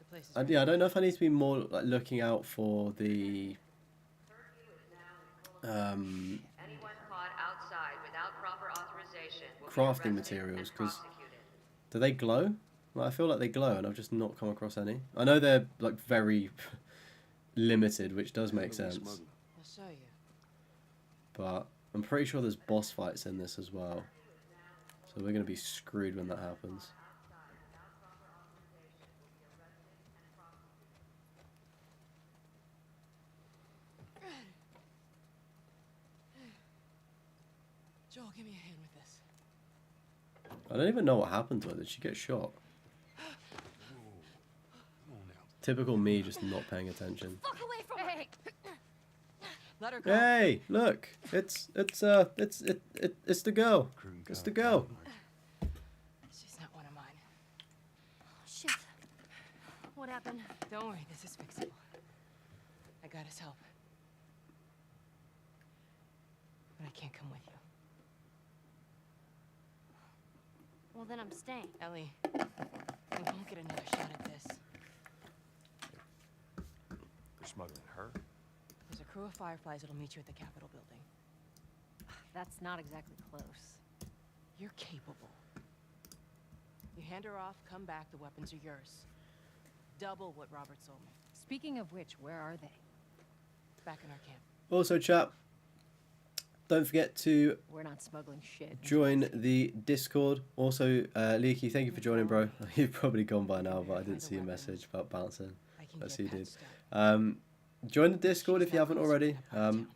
place is And yeah, I don't know if I need to be more like looking out for the Anyone caught outside without proper authorization will be crafting arrested materials, and because prosecuted. do they glow? Like, I feel like they glow, and I've just not come across any. I know they're like very limited, which does make sense, I'll show you. but I'm pretty sure there's boss fights in this as well, so we're gonna be screwed when that happens. Joel, give me a hand with this. I don't even know what happened to her. Did she get shot? Typical me, just not paying attention. Fuck away from her! Hey! Let her go. Hey, look! It's the girl. It's the girl. She's not one of mine. Shit. What happened? Don't worry, this is fixable. I got his help. But I can't come with you. Well, then I'm staying. Ellie, we won't get another shot at this. They're smuggling her? There's a crew of Fireflies that'll meet you at the Capitol building. That's not exactly close. You're capable. You hand her off, come back, the weapons are yours. Double what Robert sold me. Speaking of which, where are they? Back in our camp. Also, chat, don't forget to We're not smuggling shit. join the Discord. Also, Leaky, thank you for joining, bro. You've probably gone by now, but I didn't see your message about bouncing. I see you did. Join the Discord if you haven't already.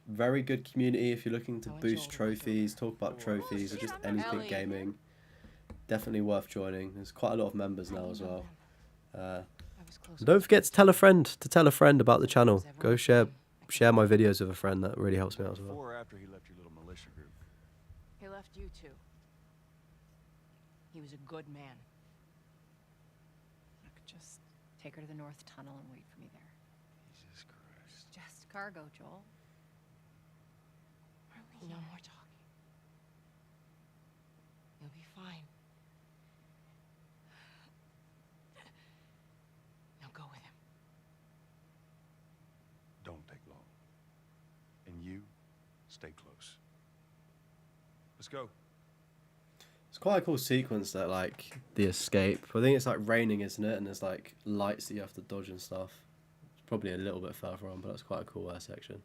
Very good community if you're looking to boost trophies, talk about trophies, or just anything gaming. Definitely worth joining. There's quite a lot of members now as well. Don't forget to tell a friend about the channel. Go share my videos with a friend. That really helps me out as well. Before or after he left your little militia group? He left you too. He was a good man. Look, just take her to the North Tunnel and wait for me there. Jesus Christ. Just cargo, Joel. No more talking. You'll be fine. Now go with him. Don't take long. And you, stay close. Let's go. It's quite a cool sequence, that like the escape. I think it's like raining, isn't it? And there's like lights that you have to dodge and stuff. It's probably a little bit further on, but that's quite a cool section.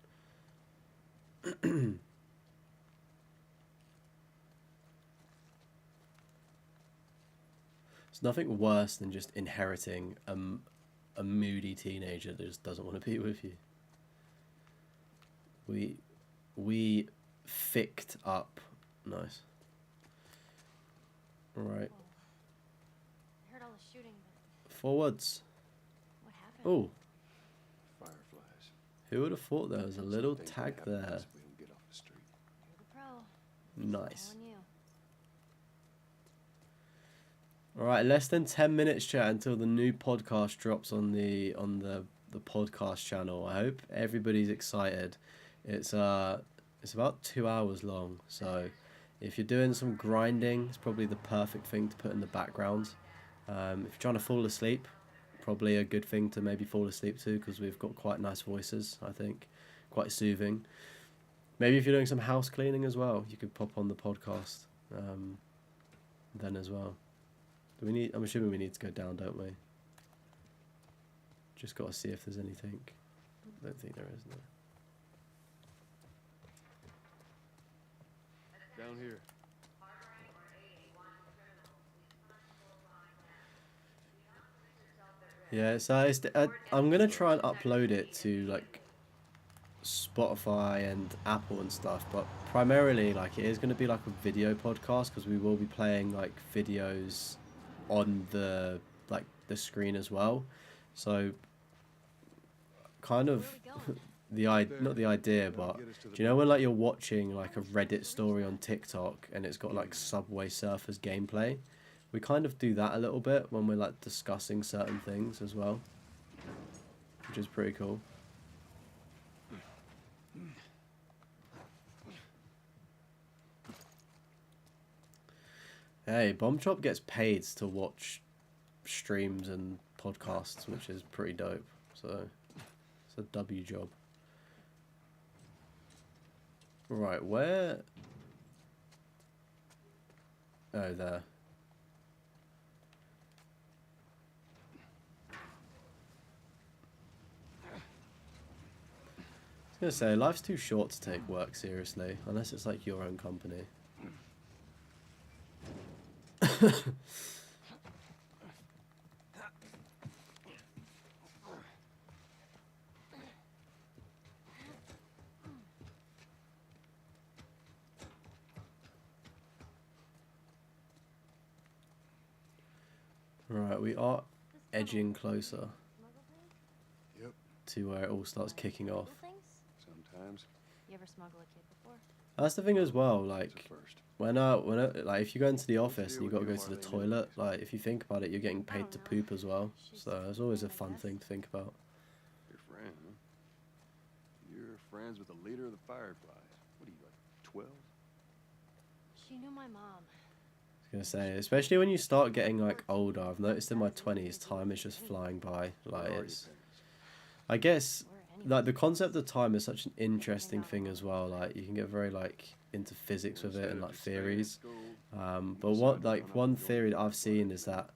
It's nothing worse than just inheriting a moody teenager that just doesn't want to be with you. We ficked up. Nice. Alright. I heard all the shooting, but Forwards. what happened? Oh, Fireflies. who would have thought there was a little tag there? We don't get off the street. You're the pro. Nice. On you. Alright, less than 10 minutes, chat, until the new podcast drops on the podcast channel. I hope everybody's excited. It's about 2 hours long, so if you're doing some grinding, it's probably the perfect thing to put in the background. If you're trying to fall asleep, probably a good thing to maybe fall asleep to, because we've got quite nice voices, I think, quite soothing. Maybe if you're doing some house cleaning as well, you could pop on the podcast then as well. I'm assuming we need to go down, don't we? Just got to see if there's anything. I don't think there is, no. Down here. Yeah, so I'm gonna try and upload it to like Spotify and Apple and stuff, but primarily like it is going to be like a video podcast because we will be playing like videos on the screen as well. So kind of not the idea, but do you know when like you're watching like a Reddit story on TikTok and it's got like Subway Surfers gameplay? We kind of do that a little bit when we're like discussing certain things as well, which is pretty cool. Hey, Bomb Chop gets paid to watch streams and podcasts, which is pretty dope. So it's a W job. Right, where? Oh, there. I was gonna say, life's too short to take work seriously, unless it's like your own company. Right, we are edging closer to where it all starts kicking off. Sometimes. You ever smuggle a kid before? That's the thing as well, like when like if you go into the office and you got to go to the toilet, like if you think about it, you're getting paid to poop as well. So it's always a fun thing to think about. Your friend, huh? You're friends with the leader of the Fireflies. What are you, like 12? She knew my mom. I was gonna say, especially when you start getting like older, I've noticed in my 20s, time is just flying by. Like it's, I guess, like the concept of time is such an interesting thing as well. Like you can get very like into physics with it and like theories. But one theory that I've seen is that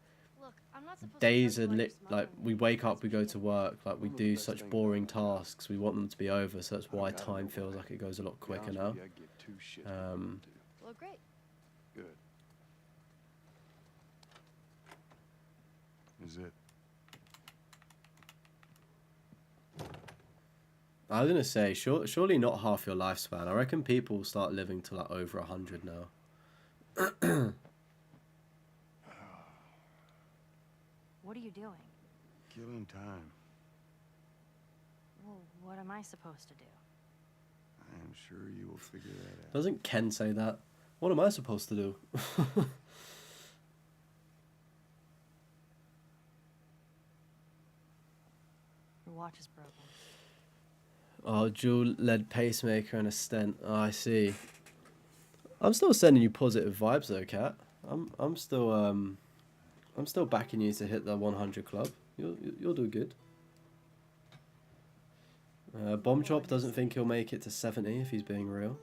days are like we wake up, we go to work, like we do such boring tasks, we want them to be over, so that's why time feels like it goes a lot quicker now. Well, great. Good. Is it? I was gonna say, surely not half your lifespan. I reckon people start living to like over 100 now. What are you doing? Killing time. Well, what am I supposed to do? I am sure you will figure that out. Doesn't Ken say that? What am I supposed to do? Your watch is broken. Oh, dual lead pacemaker and a stent. Oh, I see. I'm still sending you positive vibes though, Kat. I'm still backing you to hit the 100 club. You'll do good. Bomb Chop doesn't think he'll make it to 70 if he's being real.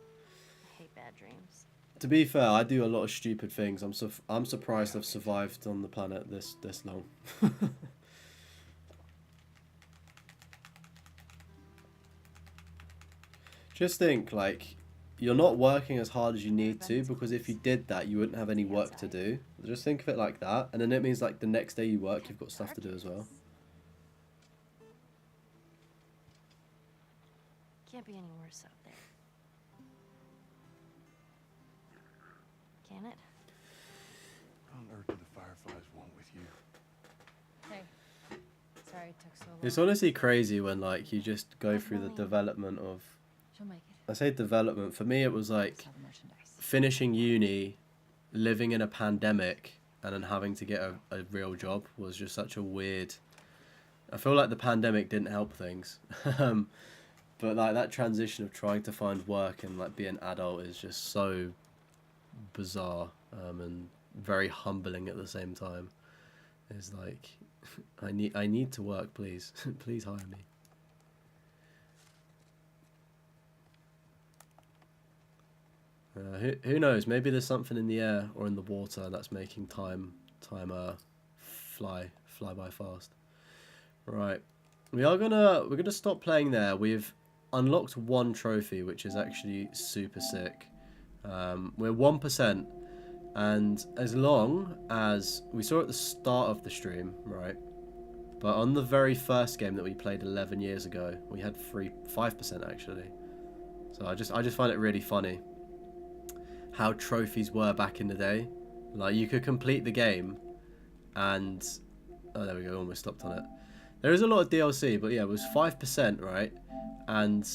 I hate bad dreams. To be fair, I do a lot of stupid things. I'm surprised I've survived on the planet this long. Just think, like, you're not working as hard as you need to, because if you did that, you wouldn't have any work to do. Just think of it like that, and then it means, like, the next day you work, you've got stuff to do as well. Can't be any worse out there. Can it? What on earth do the Fireflies want with you? Hey. Sorry it took so long. It's honestly crazy when, like, you just go through the development of... She'll make it. I say development. For me, it was like finishing uni, living in a pandemic, and then having to get a real job was just such a weird... I feel like the pandemic didn't help things. But like that transition of trying to find work and like be an adult is just so bizarre and very humbling at the same time. It's like, I need to work, please. Please hire me. Who knows? Maybe there's something in the air or in the water that's making time fly by fast. Right, we're gonna stop playing there. We've unlocked one trophy, which is actually super sick. We're 1%, and as long as we saw at the start of the stream, right? But on the very first game that we played 11 years ago, we had 5% actually. So I just find it really funny how trophies were back in the day. Like, you could complete the game and... Oh, there we go, almost stopped on it. There is a lot of DLC, but yeah, it was 5%, right? And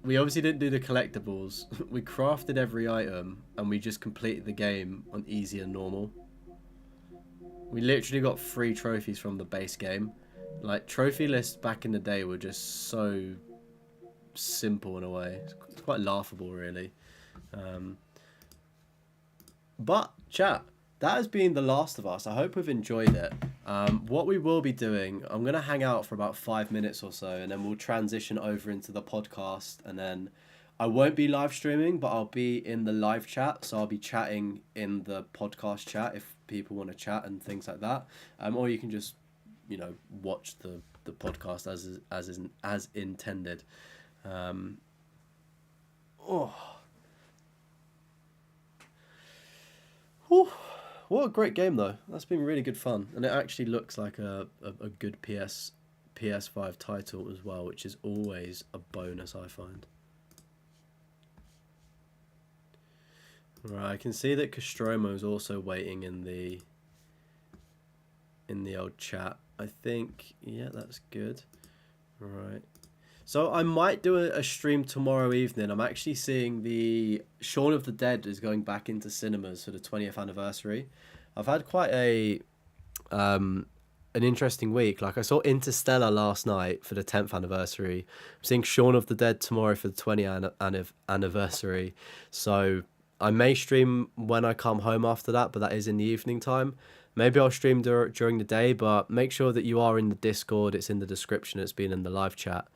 we obviously didn't do the collectibles. We crafted every item and we just completed the game on easy and normal. We literally got 3 trophies from the base game. Like, trophy lists back in the day were just so simple in a way. It's quite laughable, really. But, chat, that has been The Last of Us. I hope we've enjoyed it. What we will be doing, I'm going to hang out for about 5 minutes or so, and then we'll transition over into the podcast, and then I won't be live streaming, but I'll be in the live chat, so I'll be chatting in the podcast chat if people want to chat and things like that. Or you can just, you know, watch the podcast as intended. What a great game though. That's been really good fun, and it actually looks like a good PS5 title as well, which is always a bonus, I find. Right, I can see that Castromo is also waiting in the old chat. I think, yeah, that's good. Right. So I might do a stream tomorrow evening. I'm actually seeing the Shaun of the Dead is going back into cinemas for the 20th anniversary. I've had quite an interesting week. Like, I saw Interstellar last night for the 10th anniversary. I'm seeing Shaun of the Dead tomorrow for the 20th anniversary. So I may stream when I come home after that, but that is in the evening time. Maybe I'll stream during the day, but make sure that you are in the Discord. It's in the description. It's been in the live chat,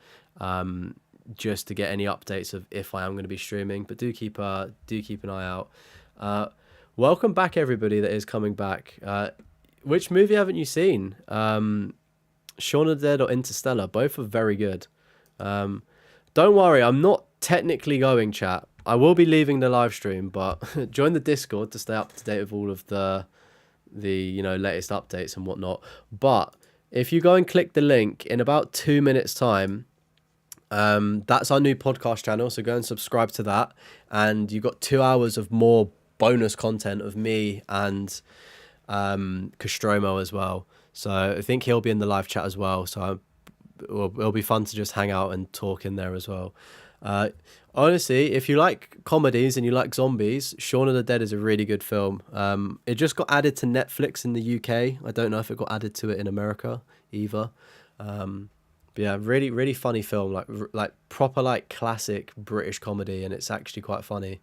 just to get any updates of if I am going to be streaming. But do keep an eye out. Welcome back, everybody that is coming back. Which movie haven't you seen? Shaun of the Dead or Interstellar? Both are very good. Don't worry, I'm not technically going, chat. I will be leaving the live stream, but join the Discord to stay up to date with all of the latest updates and whatnot. But if you go and click the link in about 2 minutes time, that's our new podcast channel, so go and subscribe to that, and you've got 2 hours of more bonus content of me and Castromo as well. So I think he'll be in the live chat as well, so it'll be fun to just hang out and talk in there as well. Honestly, if you like comedies and you like zombies, Shaun of the Dead is a really good film. It just got added to Netflix in the UK. I don't know if it got added to it in America either. But yeah, really, really funny film, like proper like classic British comedy, and it's actually quite funny.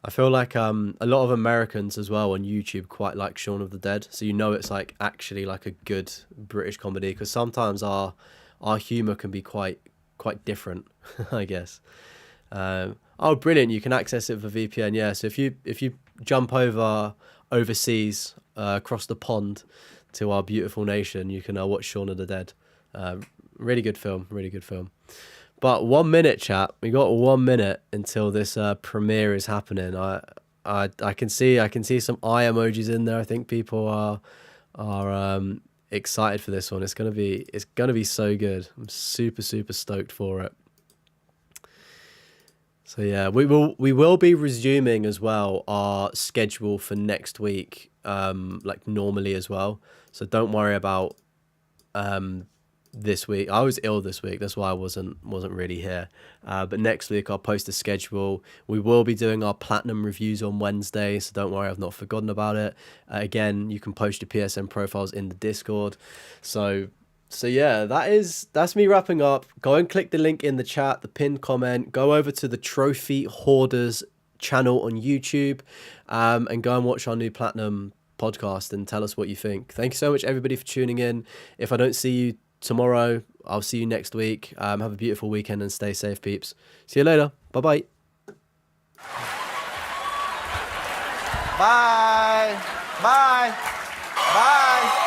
I feel like a lot of Americans as well on YouTube quite like Shaun of the Dead, so you know it's like actually like a good British comedy, because sometimes our humour can be quite different, I guess. Oh, brilliant! You can access it for VPN. Yeah, so if you jump overseas across the pond to our beautiful nation, you can watch Shaun of the Dead. Really good film. Really good film. But 1 minute, chat. We got 1 minute until this premiere is happening. I can see some eye emojis in there. I think people are excited for this one. It's gonna be so good. I'm super stoked for it. So yeah, we will be resuming as well our schedule for next week, like normally as well. So don't worry about this week. I was ill this week, that's why I wasn't really here. But next week I'll post a schedule. We will be doing our platinum reviews on Wednesday, so don't worry, I've not forgotten about it. Again, you can post your PSN profiles in the Discord. So yeah, that's me wrapping up. Go and click the link in the chat, the pinned comment. Go over to the Trophy Hoarders channel on YouTube, and go and watch our new Platinum podcast and tell us what you think. Thank you so much, everybody, for tuning in. If I don't see you tomorrow, I'll see you next week. Have a beautiful weekend and stay safe, peeps. See you later. Bye-bye. Bye. Bye. Bye.